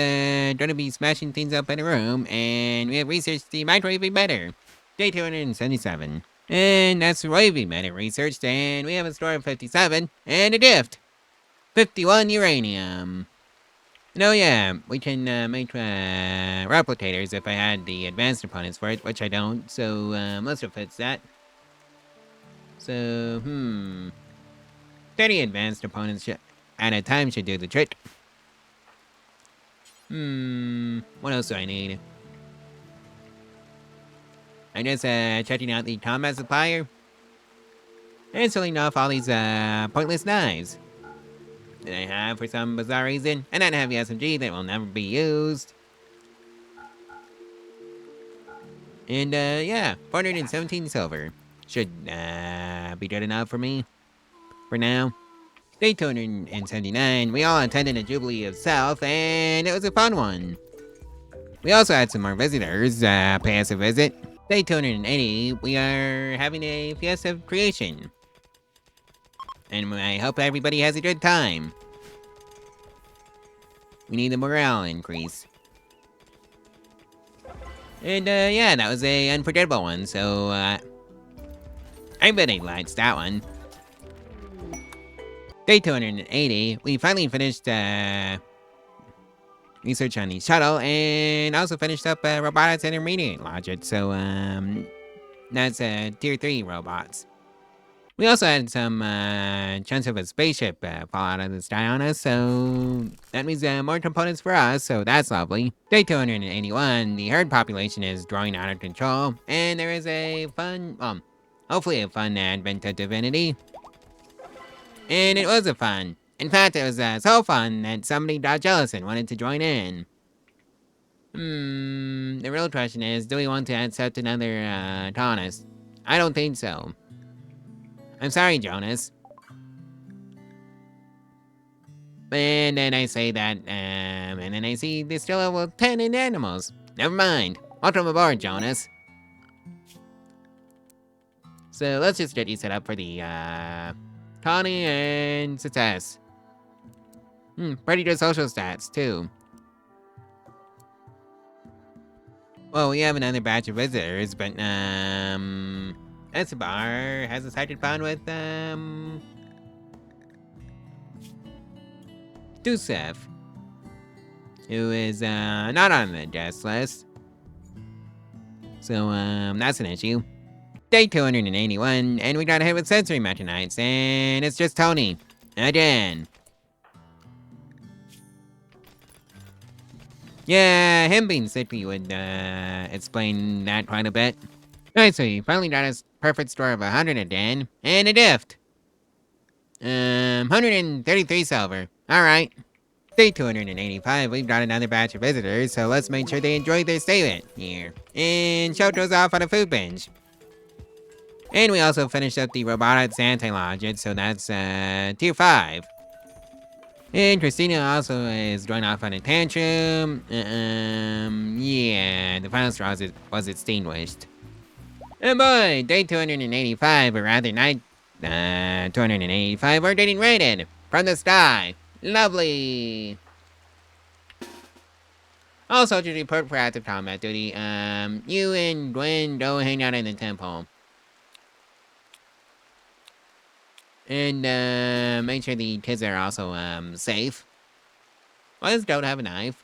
gonna be smashing things up in a room, and we have researched the microwave better. Day 277. And that's wavy meta researched, and we have a store of 57, and a gift. 51 uranium. No, yeah, we can make replicators if I had the advanced opponents for it, which I don't, so most of it fits that. So, 30 advanced opponents at a time should do the trick. What else do I need? I guess checking out the combat supplier. And selling off all these pointless knives that I have for some bizarre reason, and that heavy SMG that will never be used. And yeah, 417 silver. Should be good enough for me for now. Day 279, we all attended a Jubilee of Self, and it was a fun one. We also had some more visitors pay us a visit. Day 280, we are having a Fiesta of Creation. And I hope everybody has a good time. We need a morale increase. And yeah, that was a unforgettable one, so everybody likes that one. Day 280, we finally finished research on the shuttle, and also finished up robotics intermediate logic, so that's tier 3 robots. We also had some chance of a spaceship fall out of the sky on us, so that means more components for us, so that's lovely. Day 281, the herd population is growing out of control, and there is a fun, hopefully a fun advent of divinity. And it was a fun. In fact, it was so fun that somebody got jealous and wanted to join in. The real question is, do we want to accept another colonist? I don't think so. I'm sorry, Jonas. And then I say that, and then I see there's still level 10 in animals. Never mind. Welcome aboard, Jonas. So let's just get you set up for the colony and success. Pretty good social stats, too. Well, we have another batch of visitors, but, Escobar has a sighted bond with, Dusef, who is, not on the guest list. So, that's an issue. Day 281, and we got hit with sensory metanites, and it's just Tony. Again. Yeah, him being sickly would, explain that quite a bit. Alright, so he finally got his perfect score of 100 again, and a gift. 133 silver. Alright. Day 285, we've got another batch of visitors, so let's make sure they enjoy their stay here. And Show goes off on a food binge. And we also finished up the robotics anti-logic, so that's, tier 5. And Christina also is going off on a tantrum. Yeah, the final straw was extinguished. And boy, day 285, or rather night 285, we're getting raided from the sky. Lovely. Also, to report for active combat duty, you and Gwen go hang out in the temple. And make sure the kids are also safe. Why does Goat have a knife?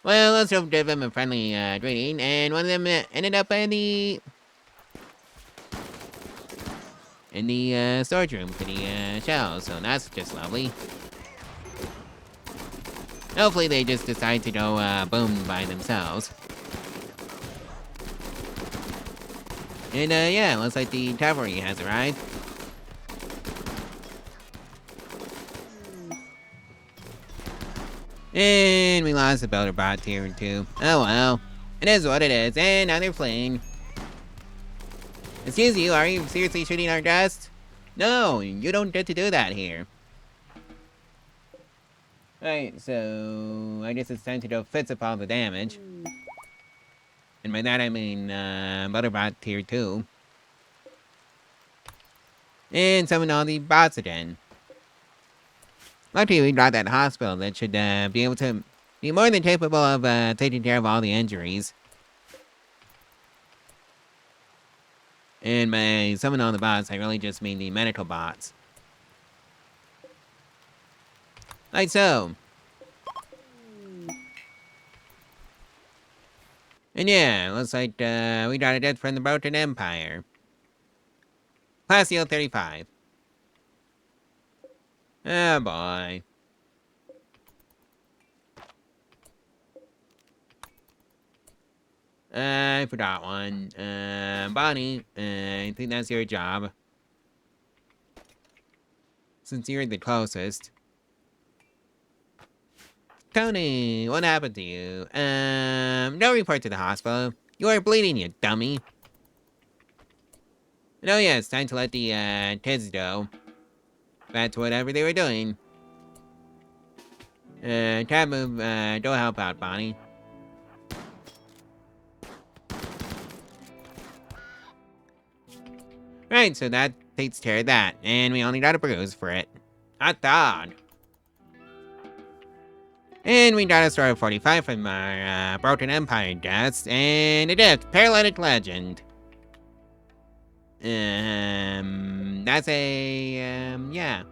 Well, let's give them a friendly greeting, and one of them ended up in the storage room for the shells, so that's just lovely. Hopefully they just decide to go boom by themselves. And yeah, looks like the cavalry has arrived. And we lost the builder bot tier 2. Oh well. It is what it is, and now they're fleeing. Excuse you, are you seriously shooting our guests? No, you don't get to do that here. Alright, so I guess it's time to go fix up all the damage. And by that I mean, Butterbot tier 2. And summon all the bots again. Luckily we got that hospital that should be able to be more than capable of taking care of all the injuries. And by summon all the bots, I really just mean the medical bots. Like so. And yeah, looks like we got a death from the Broken Empire. Class Seal 35. Oh boy. I forgot one. Bonnie, I think that's your job. Since you're the closest. Tony, what happened to you? No report to the hospital. You are bleeding, you dummy. And oh yeah, it's time to let the, kids go. Back to whatever they were doing. Try to move, go help out, Bonnie. Right, so that takes care of that. And we only got a bruise for it. Hot dog. And we got a story of 45 from our Broken Empire guest, and a gift, Paralytic Legend. That's a, yeah.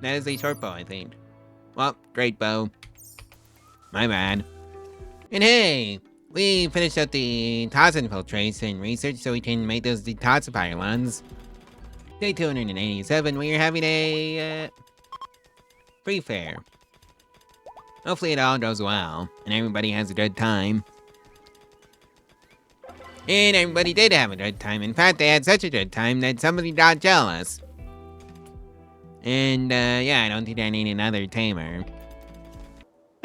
That is a short bow, I think. Well, great bow. My bad. And hey, we finished up the TOS infiltration research so we can make those detoxifier ones. Day 287, we are having a, free fair. Hopefully it all goes well, and everybody has a good time. And everybody did have a good time. In fact, they had such a good time that somebody got jealous. And, yeah, I don't think I need another tamer.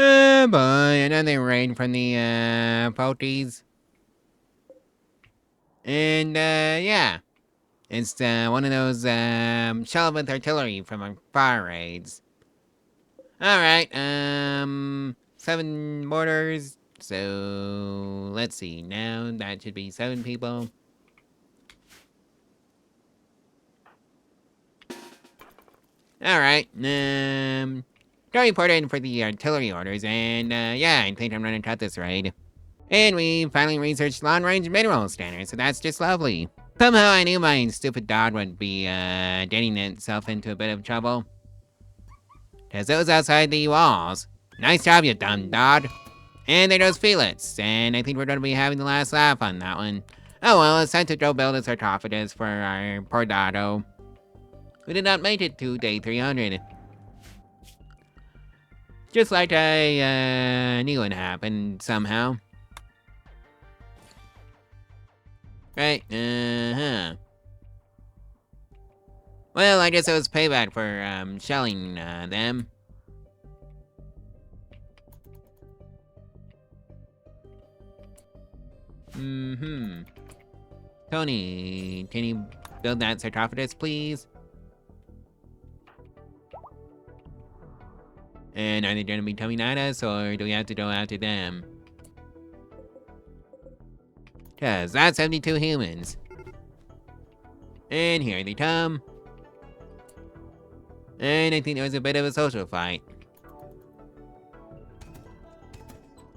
Oh boy, another raid from the, pokies. And, yeah. It's, one of those, shell with artillery from our fire raids. Alright, 7 mortars. So, let's see. Now, that should be 7 people. Alright, go report in for the artillery orders, and, yeah, I think I'm gonna cut this raid. And we finally researched long-range mineral scanners, so that's just lovely. Somehow I knew my stupid dog would be, getting itself into a bit of trouble. Cause it was outside the walls. Nice job, you dumb dog. And there goes Felix, and I think we're gonna be having the last laugh on that one. Oh well, it's time to go build a sarcophagus for our poor doggo. We did not make it to day 300. Just like I, knew it happened somehow. Right, uh-huh. Well, I guess it was payback for, shelling, them. Mm-hmm. Tony, can you build that sarcophagus, please? And are they gonna be coming at us, or do we have to go after them? Cause that's 72 humans. And here they come. And I think there was a bit of a social fight.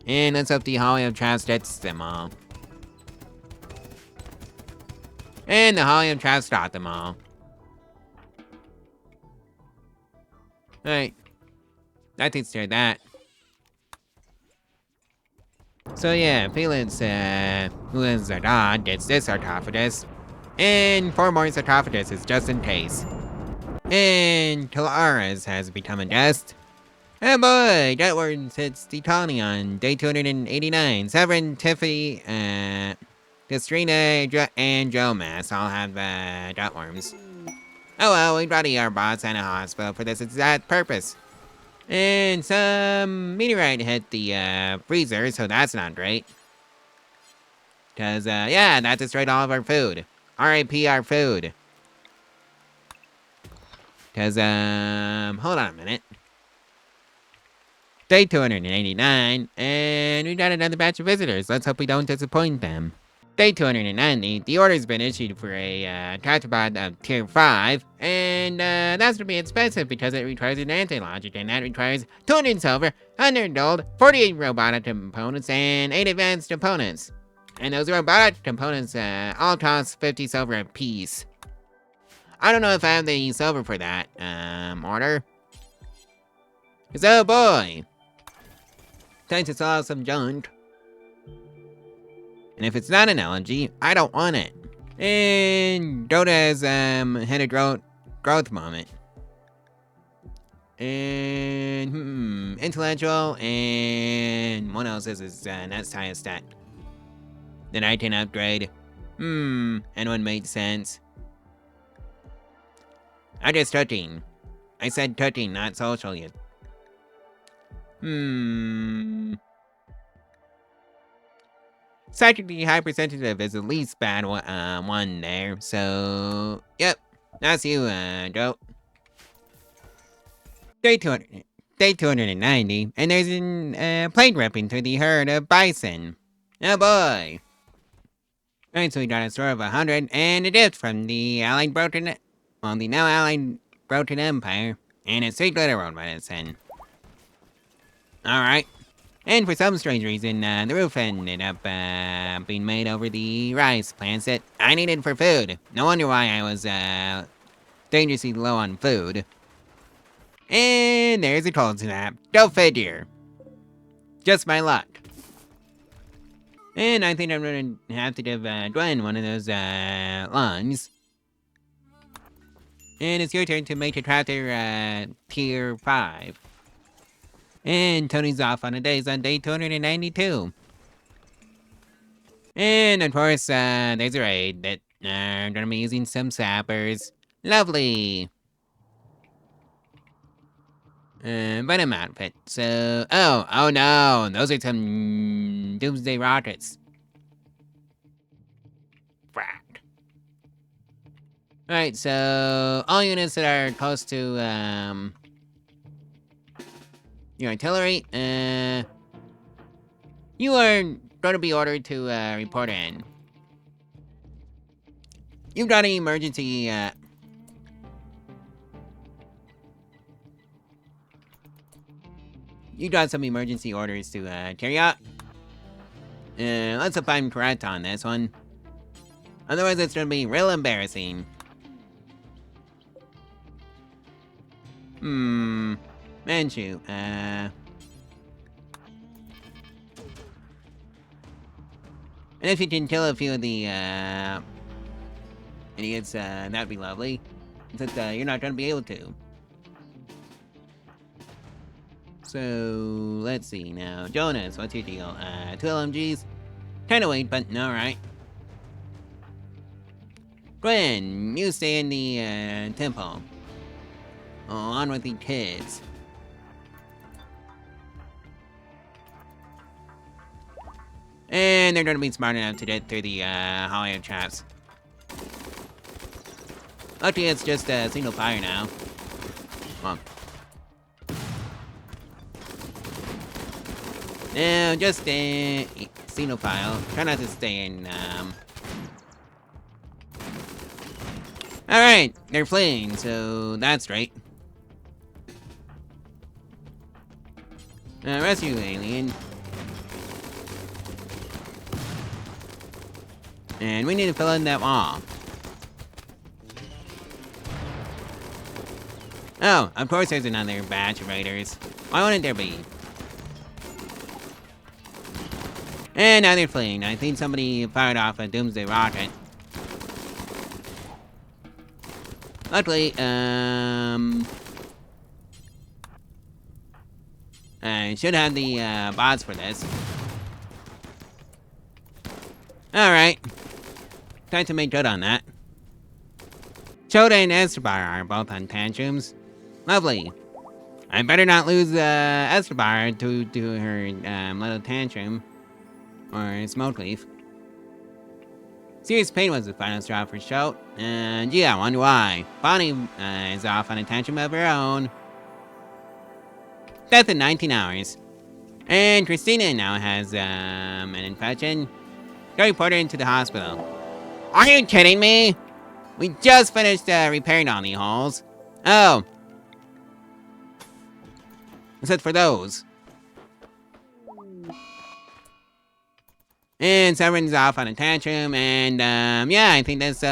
And let's hope the hallway of traps gets them all. And the hallway of traps got them all. Alright. That takes care of that. So yeah, Felix, who is our dog, gets this sarcophagus. And 4 more sarcophaguses just in case. And Kalara's has become a guest. Oh boy, that word hits the colony on day 289. Severin, Tiffy, Kastrina, and Joe Mass all have dot worms. Oh well, we'd rather our boss and a hospital for this exact purpose. And some meteorite hit the freezer, so that's not great. Cause yeah, that destroyed all of our food. R.I.P. our food. Cause hold on a minute. Day 289, and we got another batch of visitors. Let's hope we don't disappoint them. Day 290, the order's been issued for a tetrapod of tier 5, and that's to be expensive because it requires an anti-logic, and that requires 200 silver, 100 gold, 48 robotic components, and 8 advanced components. And those robotic components all cost 50 silver apiece. I don't know if I have the silver for that order. Cause oh boy, time to sell some junk. And if it's not an elegy, I don't want it. And Dota's had a growth moment. And intellectual, and what else is his next highest stat? Then I can upgrade. Anyone made sense? I just 13. I said 13, not social yet. Psychically hypersensitive is the least bad one there, so yep, that's you, Joe. Day 290, and there's a plane ripping through the herd of bison. Oh boy. Alright, so we got a store of 100, and a gift from the the now allied Broken Empire, and a sweet glitter road medicine. Alright. And for some strange reason, the roof ended up being made over the rice plants that I needed for food. No wonder why I was dangerously low on food. And there's a cold snap. Go figure. Just my luck. And I think I'm gonna have to give Gwen one of those lungs. And it's your turn to make a tractor tier 5. And Tony's off on a days on day 292. And of course, there's a raid that I'm gonna be using some sappers. Lovely. Venom outfit. So, oh no, those are some doomsday rockets. Frack. Alright, so all units that are close to your artillery, you are going to be ordered to report in. You've got an emergency you got some emergency orders to carry out. Let's hope I'm correct on this one. Otherwise, it's gonna be real embarrassing. Manchu, and if you can kill a few of the idiots, that'd be lovely. Except you're not gonna be able to. So, let's see now. Jonas, what's your deal? 2 LMGs? Kinda weak, but alright. Gwen, you stay in the temple. Oh, on with the kids. And they're gonna be smart enough to get through the Hollywood traps. Luckily, it's just a single fire now. Well. No, just single file. Try not to stay in, Alright, they're fleeing, so that's right. Rescue alien. And we need to fill in that wall. Oh, of course there's another batch of raiders. Why wouldn't there be? And now they're fleeing. I think somebody fired off a doomsday rocket. Luckily, I should have the bots for this. Alright. Time to make good on that. Choda and Estebar are both on tantrums. Lovely. I better not lose Estebar to her little tantrum. Or smoke leaf. Serious pain was the final straw for Shote. And yeah, I wonder why. Bonnie is off on a tantrum of her own. Death in 19 hours. And Christina now has an infection. Go report her into the hospital. Are you kidding me? We just finished repairing all the holes. Oh. Except for those. And Severin's off on a tantrum, and yeah, I think this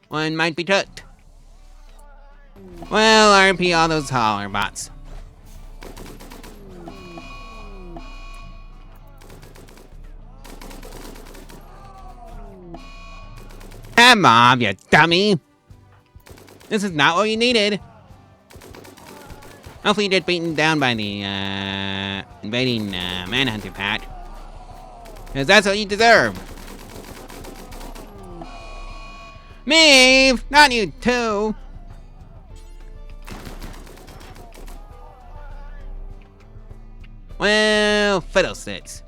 one might be cooked. Well, RP all those holler bots. Come on, you dummy! This is not what you needed. Hopefully you get beaten down by the invading manhunter pack. Because that's what you deserve. Maeve! Not you too! Well, fiddlesticks.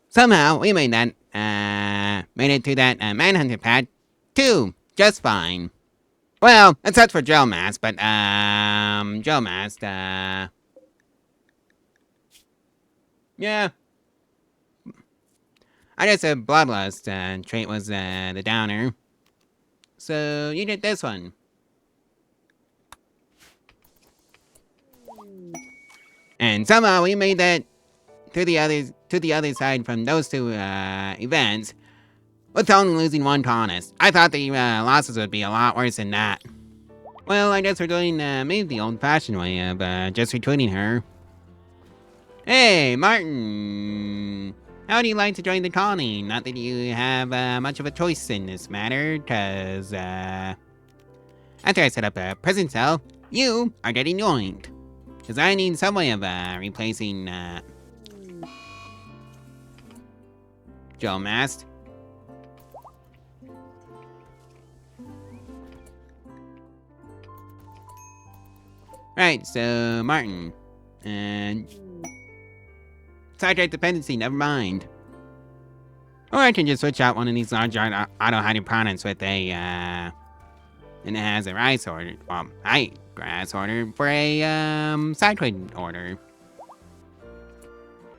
Somehow, we made that, made it to that, manhunter pad, too, just fine. Well, except for Geomass, but, Geomass, yeah. I guess a bloodlust, trait was, the downer. So, you did this one. And somehow we made that to the other side from those two, events, with only losing one colonist. I thought the, losses would be a lot worse than that. Well, I guess we're doing, maybe the old-fashioned way of, just retweeting her. Hey, Martin! How would you like to join the colony? Not that you have, much of a choice in this matter, cause, after I set up a prison cell, you are getting joined. Cause I need some way of, replacing, Joe Mast. Right, so, Martin. And... Sidetrack dependency, never mind. Or I can just switch out one of these large auto hydroponics with a, and it has a rice order, well, grass order for a, sidetrack order.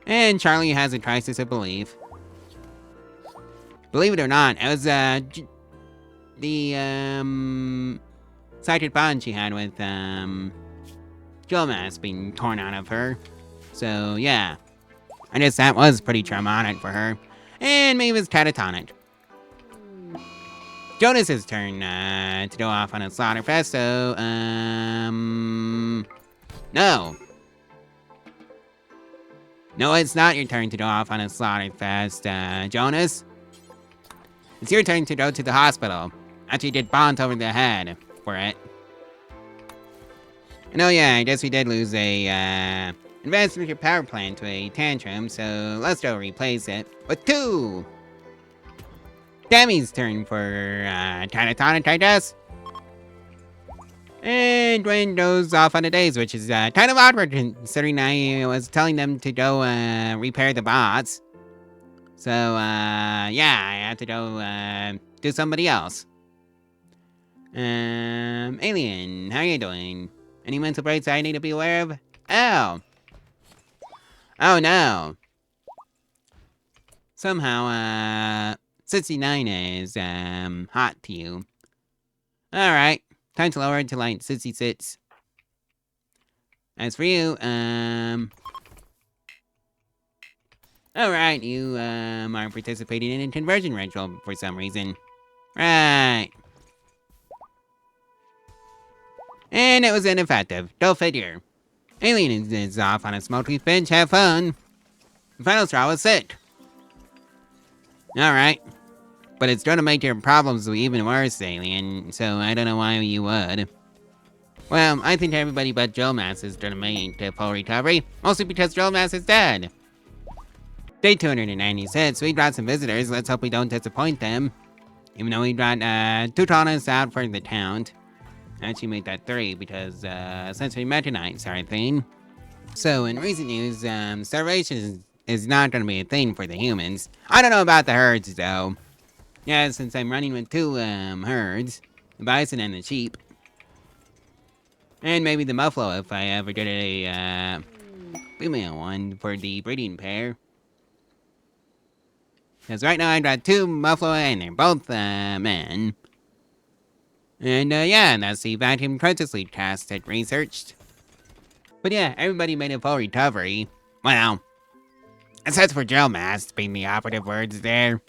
And Charlie has a crisis of belief. Believe it or not, it was, the, sidetrack bond she had with, Jomas being torn out of her. So, yeah. I guess that was pretty traumatic for her. And Maeve is catatonic. Jonas's turn, to go off on a slaughterfest, so, no. No, it's not your turn to go off on a slaughterfest, Jonas. It's your turn to go to the hospital. After you get bonked over the head for it. And oh yeah, I guess we did lose a, advanced nuclear power plant to a tantrum, so let's go replace it with 2! Tammy's turn for, catatonic, I guess. And Dwayne goes off on a days, which is, kind of awkward considering I was telling them to go, repair the bots. So, yeah, I have to go, to somebody else. Alien, how you doing? Any mental breaks I need to be aware of? Oh! Oh no! Somehow, 69 is, hot to you. Alright, time to lower it to like 66. As for you, alright, you, are participating in a conversion ritual for some reason. Right. And it was ineffective. Go figure. Alien is off on a smoky bench, have fun. The final straw was sick. Alright. But it's gonna make your problems even worse, Alien, so I don't know why you would. Well, I think everybody but Drillmass is gonna make a full recovery, mostly because Drillmass is dead. Day 296, we got some visitors, let's hope we don't disappoint them. Even though we got, 2 Taunas out for the count. Actually made that 3 because, sensory mechanites are a thing. So, in recent news, starvation is not gonna be a thing for the humans. I don't know about the herds, though. Yeah, since I'm running with 2, herds. The bison and the sheep. And maybe the muffalo if I ever get a, female one for the breeding pair. Because right now I got 2 muffalo and they're both, men. And, yeah, that's the vacuum consciously test I researched. But yeah, everybody made a full recovery. Well, except for Drillmass being the operative words there.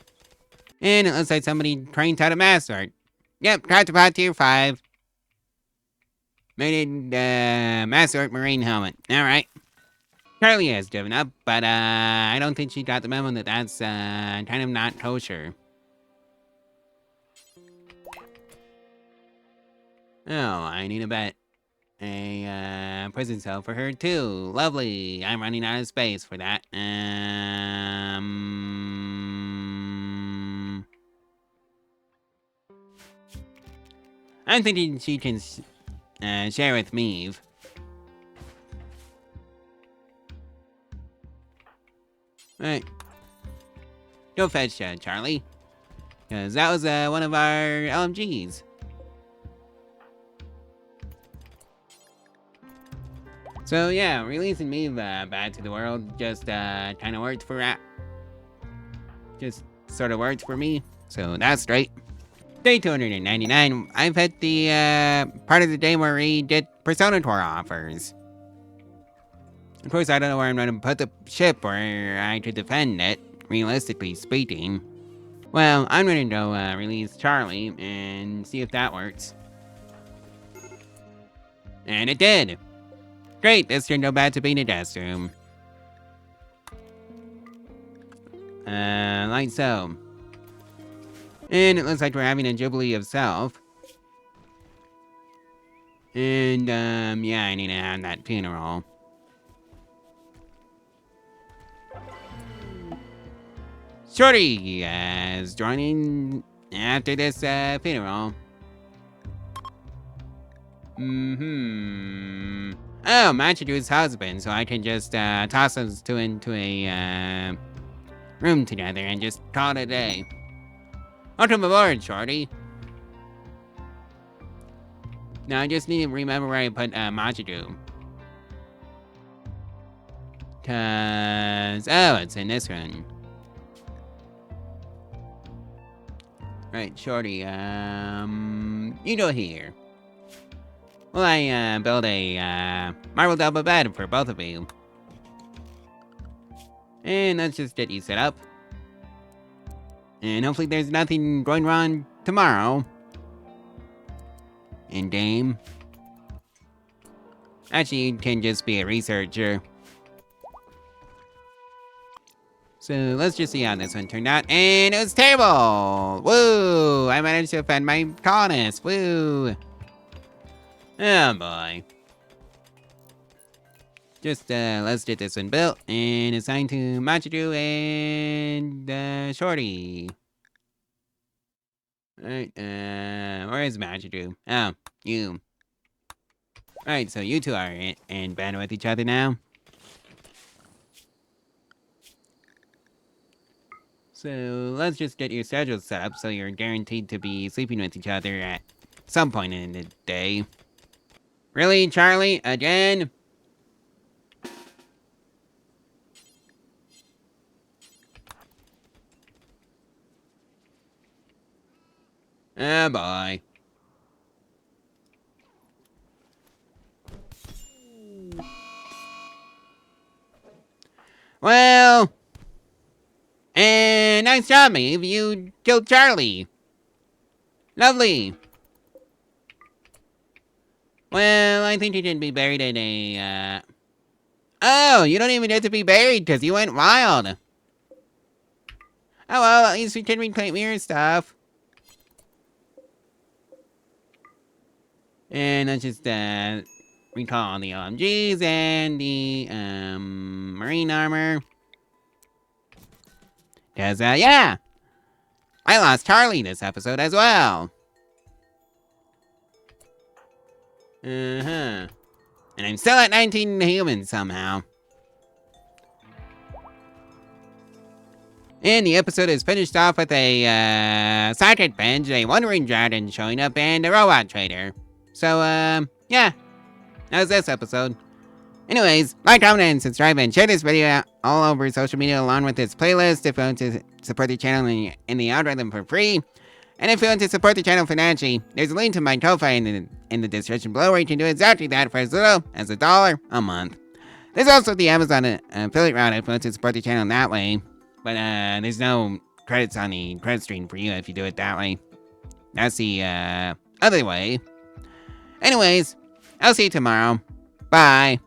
And it looks like somebody trained how to master it. Yep, Tractopod Tier 5. Made it, Master Art Marine Helmet. Alright. Charlie has given up, but, I don't think she got the memo that that's, kind of not kosher. Oh, I need a bet. A, prison cell for her, too. Lovely. I'm running out of space for that. I'm thinking she can, share with me. Right. Go fetch, Charlie. Because that was, one of our LMGs. So yeah, releasing me back to the world just kind of worked for just sort of worked for me. So that's great. Day 299. I've hit the part of the day where we did Persona Tour offers. Of course, I don't know where I'm going to put the ship or I could defend it, realistically speaking. Well, I'm going to go release Charlie and see if that works. And it did. Great, this turned go back to being a guest room. Like so. And it looks like we're having a Jubilee of Self. And, yeah, I need to have that funeral. Shorty is joining after this, funeral. Oh, Machidu's husband, so I can just, toss those 2 into a, room together and just call it a day. Welcome aboard, Shorty. Now, I just need to remember where I put, Machidu. Cause, oh, it's in this one. Right, Shorty, you go here. Well, I, build a, marble double bed for both of you. And let's just get you set up. And hopefully there's nothing going wrong tomorrow. And Dame. Actually, you can just be a researcher. So let's just see how this one turned out. And it was terrible! Woo! I managed to offend my colonists. Woo! Oh boy. Just, let's get this one built and assigned to Machidu and, Shorty. Alright, where is Machidu? Oh, you. Alright, so you two are in bed with each other now. So let's just get your schedule set up so you're guaranteed to be sleeping with each other at some point in the day. Really, Charlie? Again? Oh boy. Well, and nice job, Maeve. You killed Charlie. Lovely. Well, I think you should be buried in a, Oh, you don't even get to be buried because you went wild. Oh well, at least we can reclaim your stuff. And let's just, recall the OMGs and the, marine armor. Cause, yeah! I lost Charlie this episode as well. Uh-huh. And I'm still at 19 humans somehow. And the episode is finished off with a, Sergeant Bench, a wandering dragon showing up, and a robot trader. So, yeah. That was this episode. Anyways, like, comment, and subscribe, and share this video all over social media along with this playlist if you want to support the channel in the algorithm for free. And if you want to support the channel financially, there's a link to my Ko-Fi in the description below where you can do exactly that for as little as $1 a month. There's also the Amazon affiliate route if you want to support the channel that way. But there's no credits on the credit stream for you if you do it that way. That's the other way. Anyways, I'll see you tomorrow. Bye.